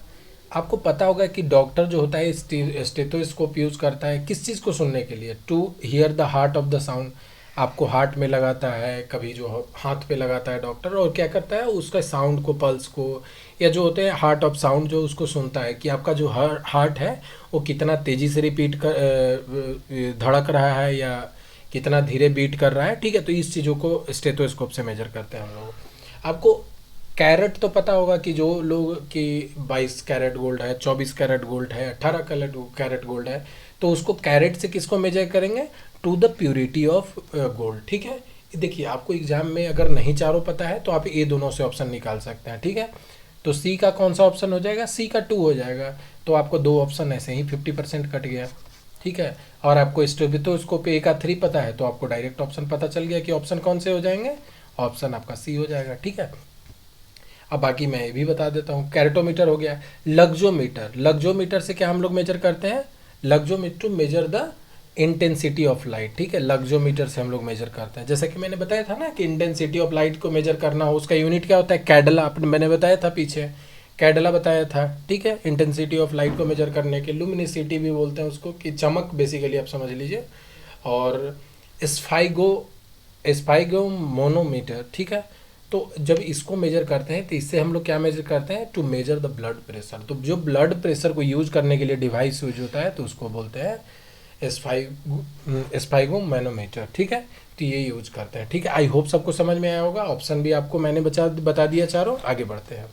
आपको पता होगा कि डॉक्टर जो होता है स्टेथोस्कोप यूज करता है किस चीज़ को सुनने के लिए, to hear the heart of the sound. आपको हार्ट में लगाता है, कभी जो हाथ पे लगाता है डॉक्टर, और क्या करता है, उसका साउंड को, पल्स को, या जो होते हैं हार्ट ऑफ साउंड, जो उसको सुनता है कि आपका जो हार्ट है वो कितना तेज़ी से रिपीट कर धड़क रहा है या कितना धीरे बीट कर रहा है, ठीक है। तो इस चीज़ों को स्टेथोस्कोप से मेजर करते हैं हम लोग। आपको कैरेट तो पता होगा कि जो लोग कि 22 कैरेट गोल्ड है, 24 कैरेट गोल्ड है, 18 कैरेट गोल्ड है, तो उसको कैरेट से किसको मेजर करेंगे, to the purity of gold, ठीक है। देखिए आपको एग्जाम में अगर नहीं चारों पता है तो आप ये दोनों से ऑप्शन निकाल सकते हैं, ठीक है। तो सी का कौन सा ऑप्शन हो जाएगा, सी का 2 हो जाएगा। तो आपको 2 ऑप्शन ऐसे ही 50% कट गया, ठीक है। और आपको स्टेथोस्कोप ए का 3 पता है, तो आपको डायरेक्ट ऑप्शन पता चल गया कि ऑप्शन कौन से हो जाएंगे, ऑप्शन आपका सी हो जाएगा, ठीक है। अब बाकी मैं ये भी बता देता हूँ। कैरेटोमीटर हो गया। लग्जोमीटर, लग्जोमीटर से क्या हम लोग मेजर करते हैं, luxometer to measure the intensity of light, ठीक है। लग्जोमीटर से हम लोग मेजर करते हैं, जैसे कि मैंने बताया था ना कि इंटेंसिटी ऑफ लाइट को मेजर करना हो, उसका यूनिट क्या होता है, कैडला, मैंने बताया था पीछे, कैडला बताया था, ठीक है। इंटेंसिटी ऑफ लाइट को मेजर करने के, लुमिनिसिटी भी बोलते हैं उसको, कि चमक बेसिकली आप समझ लीजिए। और स्पाइगो मोनोमीटर, ठीक है। तो जब इसको मेजर करते हैं तो इससे हम लोग क्या मेजर करते हैं, to measure the blood pressure. तो जो ब्लड प्रेशर को यूज करने के लिए डिवाइस यूज होता है तो उसको बोलते हैं स्पाइगो मैनोमीटर, ठीक है। तो ये यूज करते हैं, ठीक है। आई होप सबको समझ में आया होगा। ऑप्शन भी आपको मैंने बता दिया चारों। आगे बढ़ते हैं।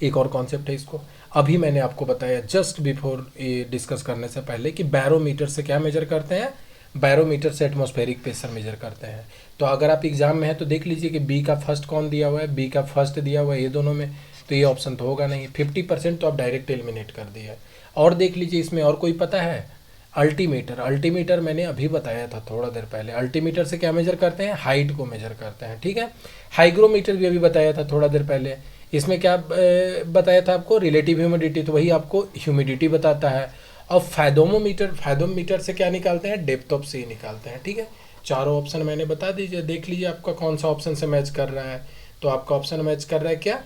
एक और कॉन्सेप्ट है, इसको अभी मैंने आपको बताया जस्ट बिफोर ये डिस्कस करने से पहले, कि बैरोमीटर से क्या मेजर करते हैं, बैरोमीटर से एटमॉस्फेरिक प्रेशर मेजर करते हैं। तो अगर आप एग्जाम में है तो देख लीजिए कि बी का फर्स्ट कौन दिया हुआ है, बी का फर्स्ट दिया हुआ है, ये दोनों में, तो ये ऑप्शन तो होगा नहीं। 50% तो आप डायरेक्ट एलिमिनेट कर दिया। और देख लीजिए इसमें और कोई पता है, अल्टीमीटर, अल्टीमीटर मैंने अभी बताया था थोड़ा देर पहले। अल्टीमीटर से क्या मेजर करते हैं, हाइट को मेजर करते हैं, ठीक है। हाइग्रोमीटर भी अभी बताया था थोड़ा देर पहले। इसमें क्या बताया था आपको, रिलेटिव ह्यूमिडिटी, तो वही आपको ह्यूमिडिटी बताता है। और फैदोमोमीटर, फैदोमीटर से क्या निकालते हैं, डेप्थ ऑफ सी निकालते हैं, ठीक है। चारों ऑप्शन मैंने बता दीजिए, देख लीजिए आपका कौन सा ऑप्शन से मैच कर रहा है। तो आपका ऑप्शन मैच कर रहा है क्या,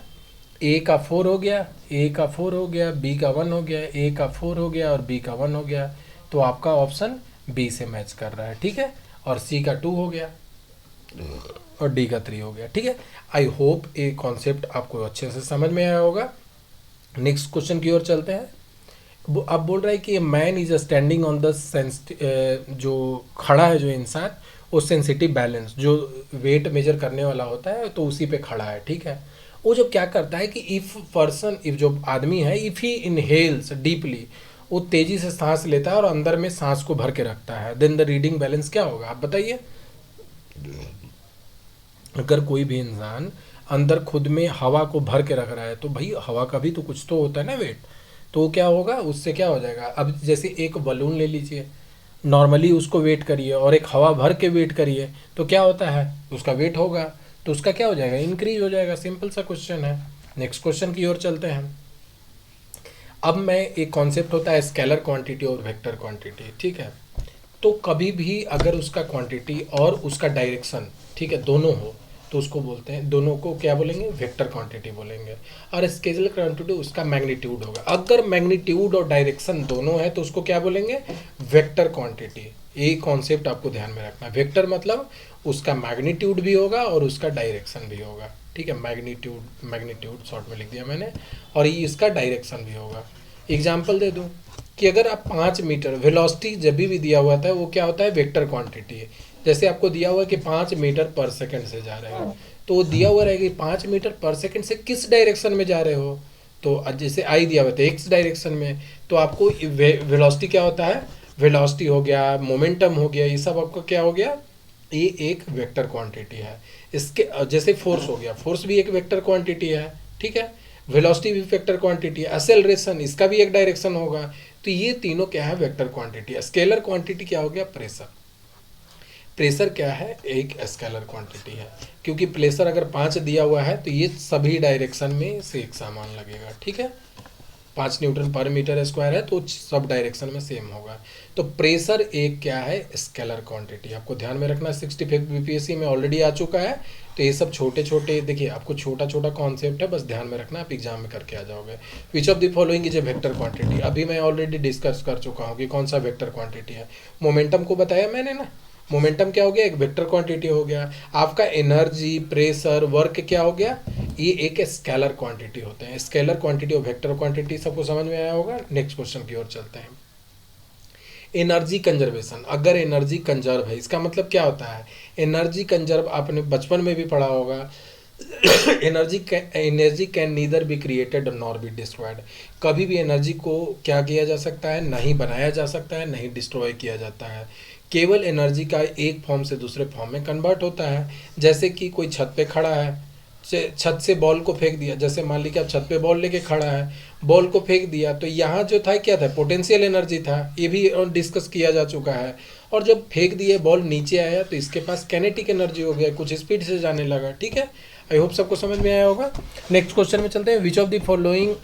ए का 4 हो गया, ए का 4 हो गया, बी का 1 हो गया, ए का 4 हो गया और बी का 1 हो गया। तो आपका ऑप्शन बी से मैच कर रहा है, ठीक है। और सी का 2 हो गया और डी का 3 हो गया, ठीक है। आई होप ये कॉन्सेप्ट आपको अच्छे से समझ में आया होगा। नेक्स्ट क्वेश्चन की ओर चलते हैं। अब बोल रहा है कि man is standing on the जो खड़ा है जो इंसान, वो सेंसिटिव बैलेंस, जो वेट मेजर करने वाला होता है, तो उसी पे खड़ा है, ठीक है। वो जो क्या करता है कि इफ जो आदमी है, इफ ही इनहेल्स डीपली, वो तेजी से सांस लेता है और अंदर में सांस को भर के रखता है, देन द रीडिंग बैलेंस क्या होगा, आप बताइए। अगर कोई भी इंसान अंदर खुद में हवा को भर के रख रहा है, तो भाई हवा का भी तो कुछ तो होता है ना वेट, तो क्या होगा, उससे क्या हो जाएगा। अब जैसे एक बलून ले लीजिए, नॉर्मली उसको वेट करिए और एक हवा भर के वेट करिए, तो क्या होता है, उसका वेट होगा, तो उसका क्या हो जाएगा, इंक्रीज हो जाएगा। सिंपल सा क्वेश्चन है। नेक्स्ट क्वेश्चन की ओर चलते हैं। अब मैं एक कॉन्सेप्ट होता है स्केलर क्वांटिटी और वेक्टर क्वांटिटी, ठीक है। तो कभी भी अगर उसका क्वांटिटी और उसका डायरेक्शन, ठीक है, दोनों हो, तो उसको बोलते हैं, दोनों को क्या बोलेंगे, वेक्टर क्वांटिटी बोलेंगे। और स्केलर क्वांटिटी उसका मैग्नीट्यूड होगा। अगर मैग्नीट्यूड और डायरेक्शन दोनों है तो उसको क्या बोलेंगे, वेक्टर क्वांटिटी। ये कॉन्सेप्ट आपको ध्यान में रखना है। वेक्टर मतलब उसका मैग्नीट्यूड भी होगा और उसका डायरेक्शन भी होगा, ठीक है। मैग्नीट्यूड मैग्नीट्यूड शॉर्ट में लिख दिया मैंने, और ये इसका डायरेक्शन भी होगा। एग्जाम्पल दे दूँ कि अगर आप 5 मीटर वेलोसिटी जब भी दिया हुआ था वो क्या होता है, वेक्टर क्वांटिटी है। जैसे आपको दिया हुआ है कि 5 मीटर पर सेकंड से जा रहे हो, तो वो दिया हुआ रहेगा 5 मीटर पर सेकंड से किस डायरेक्शन में जा रहे हो। तो जैसे आई दिया हुआ था एक्स डायरेक्शन में, तो आपको वेलोसिटी क्या होता है, वेलोसिटी हो गया, मोमेंटम हो गया, ये सब आपको क्या हो गया, ये एक वेक्टर क्वांटिटी है। इसके जैसे फोर्स हो गया, फोर्स भी एक वेक्टर क्वांटिटी है, ठीक है। वेलोसिटी भी वेक्टर क्वांटिटी है। एक्सेलरेशन इसका भी एक डायरेक्शन होगा। तो ये तीनों क्या है, वेक्टर क्वांटिटी है। स्केलर क्वांटिटी क्या हो गया, प्रेशर। प्रेशर क्या है, एक स्केलर क्वांटिटी है, क्योंकि प्रेशर अगर 5 दिया हुआ है तो ये सभी डायरेक्शन में से एक समान लगेगा, ठीक है। 5 न्यूटन पर मीटर स्क्वायर है तो सब डायरेक्शन में सेम होगा। तो प्रेशर एक क्या है, स्केलर क्वांटिटी, आपको ध्यान में रखना। 65 बीपीएससी में ऑलरेडी आ चुका है। तो ये सब छोटे छोटे देखिए, आपको छोटा छोटा कॉन्सेप्ट है, बस ध्यान में रखना, आप एग्जाम में करके आ जाओगे। Which of the following is a vector quantity, अभी मैं ऑलरेडी डिस्कस कर चुका हूँ कि कौन सा वेक्टर क्वांटिटी है। मोमेंटम को बताया मैंने ना, मोमेंटम क्या हो गया, एक वेक्टर क्वांटिटी हो गया। आपका एनर्जी, प्रेशर, वर्क क्या हो गया, ये एक स्केलर क्वांटिटी होते हैं। स्केलर क्वांटिटी और वेक्टर क्वांटिटी सबको समझ में आया होगा। नेक्स्ट क्वेश्चन की ओर चलते हैं। एनर्जी कंजर्वेशन, अगर एनर्जी कंजर्व है इसका मतलब क्या होता है, एनर्जी कंजर्व आपने बचपन में भी पढ़ा होगा। Energy can neither be created nor be destroyed, कभी भी एनर्जी को क्या किया जा सकता है, नहीं बनाया जा सकता है, नहीं डिस्ट्रॉय किया जाता है। केवल एनर्जी का एक फॉर्म से दूसरे फॉर्म में कन्वर्ट होता है। जैसे कि कोई छत पे खड़ा है, छत से बॉल को फेंक दिया, जैसे मान लीजिए आप छत पे बॉल लेके खड़ा है, बॉल को फेंक दिया, तो यहाँ जो था क्या था, पोटेंशियल एनर्जी था, ये भी डिस्कस किया जा चुका है। और जब फेंक दिए बॉल नीचे आया तो इसके पास कैनेटिक एनर्जी हो गया, कुछ स्पीड से जाने लगा, ठीक है। आई होप सबको समझ में आया होगा। नेक्स्ट क्वेश्चन में चलते हैं। Which of the following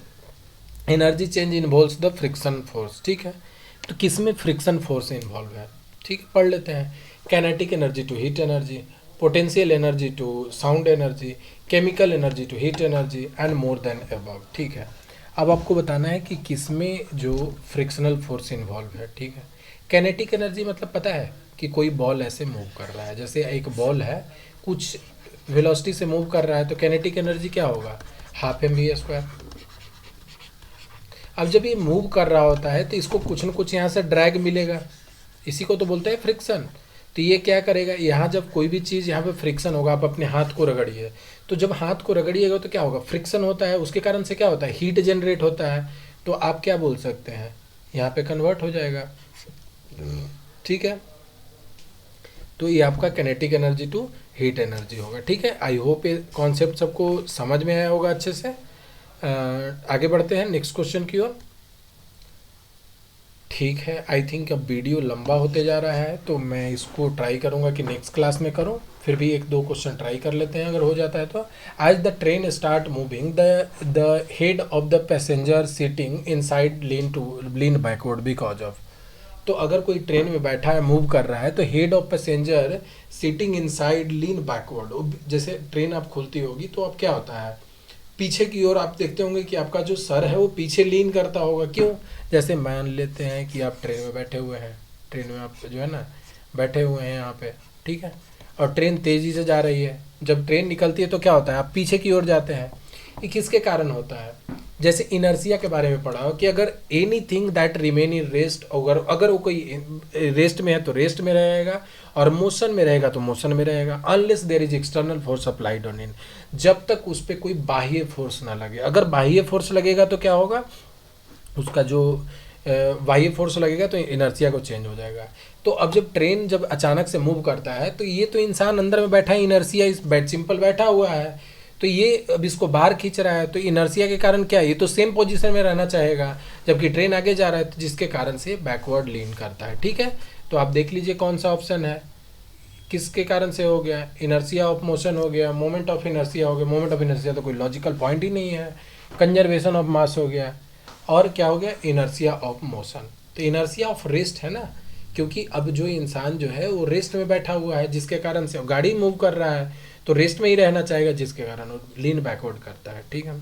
energy change involves the friction force, ठीक है। तो किस में फ्रिक्शन फोर्स इन्वॉल्व है, ठीक है, पढ़ लेते हैं। Kinetic energy to heat energy, potential energy to sound energy, chemical energy to heat energy and more than above, ठीक है। अब आपको बताना है कि किस में जो फ्रिक्शनल फोर्स इन्वॉल्व है, ठीक है। कैनेटिक एनर्जी मतलब पता है कि कोई बॉल ऐसे मूव कर रहा है, जैसे एक बॉल है कुछ वेलोसिटी से मूव कर रहा है, तो कैनेटिक एनर्जी क्या होगा, हाफ एम वी स्क्वायर। अब जब ये मूव कर रहा होता है तो इसको कुछ न कुछ यहाँ से ड्रैग मिलेगा, इसी को तो बोलते हैं फ्रिक्शन। तो ये क्या करेगा, यहाँ जब कोई भी चीज़ यहाँ पे फ्रिक्शन होगा, आप अपने हाथ को रगड़िए, तो जब हाथ को रगड़िएगा तो क्या होगा, फ्रिक्शन होता है, उसके कारण से क्या होता है, हीट जनरेट होता है। तो आप क्या बोल सकते हैं, यहाँ पे कन्वर्ट हो जाएगा, ठीक है। तो ये आपका kinetic energy to heat energy होगा, ठीक है। आई होप ये कॉन्सेप्ट सबको समझ में आया होगा अच्छे से। आगे बढ़ते हैं नेक्स्ट क्वेश्चन की ओर, ठीक है। आई थिंक अब वीडियो लंबा होते जा रहा है, तो मैं इसको ट्राई करूँगा कि नेक्स्ट क्लास में करूँ, फिर भी एक दो क्वेश्चन ट्राई कर लेते हैं अगर हो जाता है तो। As the train start moving, the head of the passenger sitting inside lean backward because of. तो अगर कोई ट्रेन में बैठा है, मूव कर रहा है, तो head of passenger sitting inside lean backward, जैसे ट्रेन आप खुलती होगी तो अब क्या होता है, पीछे की ओर आप देखते होंगे कि आपका जो सर है वो पीछे लीन करता होगा। क्यों, जैसे मान लेते हैं कि आप ट्रेन में बैठे हुए हैं, ट्रेन में आप जो है ना बैठे हुए हैं यहाँ पे, ठीक है, और ट्रेन तेज़ी से जा रही है। जब ट्रेन निकलती है तो क्या होता है, आप पीछे की ओर जाते हैं। ये किसके कारण होता है, जैसे इनर्सिया के बारे में पढ़ा हो कि अगर any thing that remain in rest, अगर वो कोई रेस्ट में है तो रेस्ट में रहेगा, और मोशन में रहेगा तो मोशन में रहेगा, unless there is external force applied on in, जब तक उस पर कोई बाह्य फोर्स ना लगे। अगर बाह्य फोर्स लगेगा तो क्या होगा, उसका जो बाह्य फोर्स लगेगा तो इनर्सिया को चेंज हो जाएगा। तो अब जब ट्रेन जब अचानक से मूव करता है तो ये तो इंसान अंदर में बैठा है, इनर्सिया इस सिंपल बैठा हुआ है, तो ये अब इसको बाहर खींच रहा है, तो इनर्सिया के कारण क्या है, ये तो सेम पोजीशन में रहना चाहेगा, जबकि ट्रेन आगे जा रहा है, तो जिसके कारण से बैकवर्ड लीन करता है, ठीक है। तो आप देख लीजिए कौन सा ऑप्शन है, किसके कारण से हो गया, इनर्सिया ऑफ मोशन हो गया, मोमेंट ऑफ इनर्सिया हो गया। मोमेंट ऑफ इनर्सिया तो कोई लॉजिकल पॉइंट ही नहीं है। कंजर्वेशन ऑफ मास हो गया, और क्या हो गया, इनर्सिया ऑफ मोशन। तो इनर्सिया ऑफ रेस्ट है ना, क्योंकि अब जो इंसान जो है वो रेस्ट में बैठा हुआ है, जिसके कारण से गाड़ी मूव कर रहा है तो रेस्ट में ही रहना चाहेगा, जिसके कारण वो लीन बैकवर्ड करता है, ठीक है।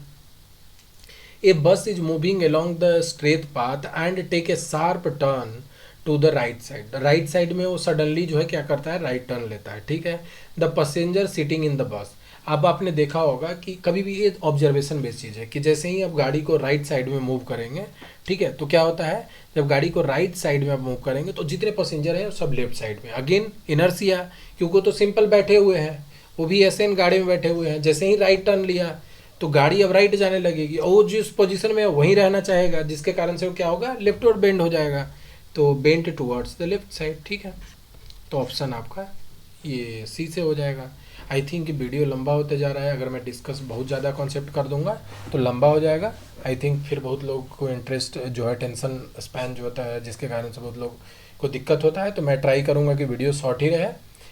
A bus is moving along the straight path and take a sharp turn to the right side में वो सडनली जो है क्या करता है, राइट टर्न लेता है, ठीक है। The passenger sitting in the bus. अब आपने देखा होगा कि कभी भी ये ऑब्जर्वेशन बेस्ड चीज़ है कि जैसे ही आप गाड़ी को राइट साइड में मूव करेंगे, ठीक है, तो क्या होता है, जब गाड़ी को राइट साइड में आप मूव करेंगे तो जितने पैसेंजर हैं सब लेफ्ट साइड में, अगेन इनर्सिया, क्योंकि वो तो सिंपल बैठे हुए हैं, वो भी ऐसे गाड़ी में बैठे हुए हैं, जैसे ही राइट टर्न लिया तो गाड़ी अब राइट जाने लगेगी और वो जिस पोजीशन में है वहीं रहना चाहेगा, जिसके कारण से वो क्या होगा, लेफ्टवर्ड बेंड हो जाएगा, तो bend towards the left side, ठीक है। तो ऑप्शन आपका ये सी से हो जाएगा। आई थिंक वीडियो लंबा होते जा रहा है, अगर मैं डिस्कस बहुत ज़्यादा कॉन्सेप्ट कर दूंगा तो लंबा हो जाएगा। आई थिंक फिर बहुत लोग को इंटरेस्ट जो है, टेंशन स्पैन जो होता है, जिसके कारण से बहुत लोग को दिक्कत होता है, तो मैं ट्राई करूंगा कि वीडियो शॉर्ट ही रहे।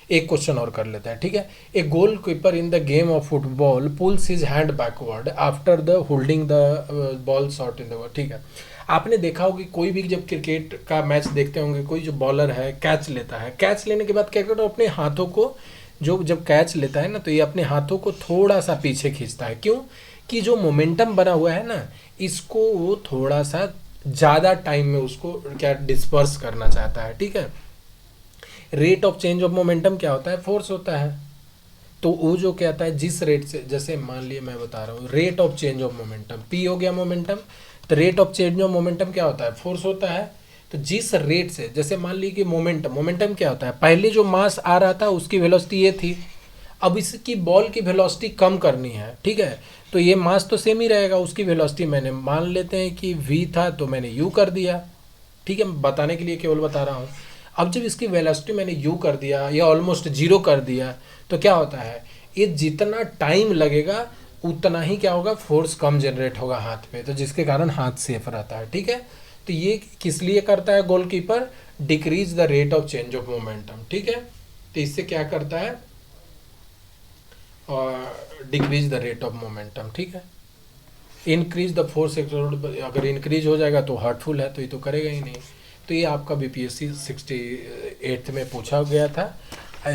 एक क्वेश्चन और कर लेते हैं, ठीक है। A goalkeeper in the game of football pulls his hand backward after the holding the ball shot in the ball, ठीक है। आपने देखा होगा कि कोई भी जब क्रिकेट का मैच देखते होंगे, कोई जो बॉलर है कैच लेता है, कैच लेने के बाद क्या करता है, अपने हाथों को जो जब कैच लेता है ना, तो ये अपने हाथों को थोड़ा सा पीछे खींचता है, क्यों, कि जो मोमेंटम बना हुआ है ना, इसको वो थोड़ा सा ज़्यादा टाइम में उसको क्या डिस्पर्स करना चाहता है, ठीक है। Rate of change of momentum क्या होता है, फोर्स होता है। तो वो जो कहता है जिस रेट से, जैसे मान लिए मैं बता रहा हूँ rate of change of momentum, P हो गया मोमेंटम, तो rate of change of momentum क्या होता है, फोर्स होता है। तो जिस रेट से, जैसे मान ली कि मोमेंटम क्या होता है, पहले जो मास आ रहा था उसकी वेलोसिटी ये थी, अब इसकी बॉल की वेलोसिटी कम करनी है, ठीक है, तो ये मास तो सेम ही रहेगा, उसकी वेलोसिटी मैंने मान लेते हैं कि v था तो मैंने u कर दिया, ठीक है, बताने के लिए केवल बता रहा हूँ। अब जब इसकी वेलोसिटी मैंने u कर दिया या ऑलमोस्ट जीरो कर दिया, तो क्या होता है, ये जितना टाइम लगेगा उतना ही क्या होगा, फोर्स कम जनरेट होगा हाथ पे, तो जिसके कारण हाथ सेफ रहता है, ठीक है। तो ये किस लिए करता है goalkeeper, decrease the rate of change of momentum, ठीक है। तो इससे क्या करता है, decrease the rate of momentum, ठीक है। इंक्रीज द फोर्स, अगर इंक्रीज हो जाएगा तो हार्टफुल है, तो ये तो करेगा ही नहीं। तो ये आपका बीपीएससी 68 में पूछा गया था।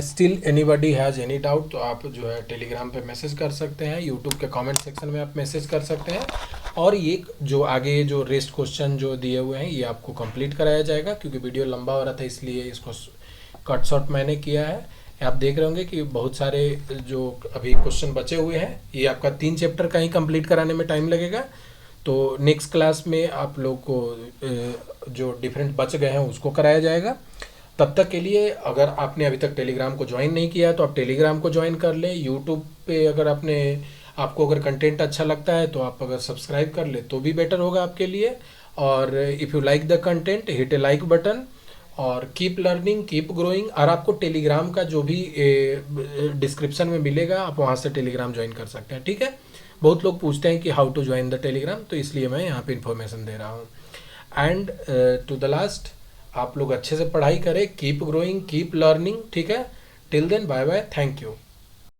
Still anybody has any doubt तो आप जो है टेलीग्राम पे मैसेज कर सकते हैं, यूट्यूब के कमेंट सेक्शन में आप मैसेज कर सकते हैं, और ये जो आगे जो रेस्ट क्वेश्चन जो दिए हुए हैं ये आपको कंप्लीट कराया जाएगा, क्योंकि वीडियो लंबा हो रहा था इसलिए इसको कट शॉर्ट मैंने किया है। आप देख रहे होंगे कि बहुत सारे जो अभी क्वेश्चन बचे हुए हैं, ये आपका 3 चैप्टर का ही कंप्लीट कराने में टाइम लगेगा। तो नेक्स्ट क्लास में आप लोग को जो डिफरेंट बच गए हैं उसको कराया जाएगा। तब तक के लिए अगर आपने अभी तक टेलीग्राम को ज्वाइन नहीं किया तो आप टेलीग्राम को ज्वाइन कर लें। यूट्यूब पे अगर आपको अगर कंटेंट अच्छा लगता है तो आप अगर सब्सक्राइब कर ले तो भी बेटर होगा आपके लिए। और if you like the content hit A like button, और कीप लर्निंग कीप ग्रोइंग। और आपको टेलीग्राम का जो भी डिस्क्रिप्शन में मिलेगा आप वहाँ से टेलीग्राम ज्वाइन कर सकते हैं, ठीक है। बहुत लोग पूछते हैं कि how to join the Telegram, तो इसलिए मैं यहाँ पे इन्फॉर्मेशन दे रहा हूँ। एंड टू द लास्ट, आप लोग अच्छे से पढ़ाई करें, कीप ग्रोइंग कीप लर्निंग, ठीक है। Till then bye bye, thank you.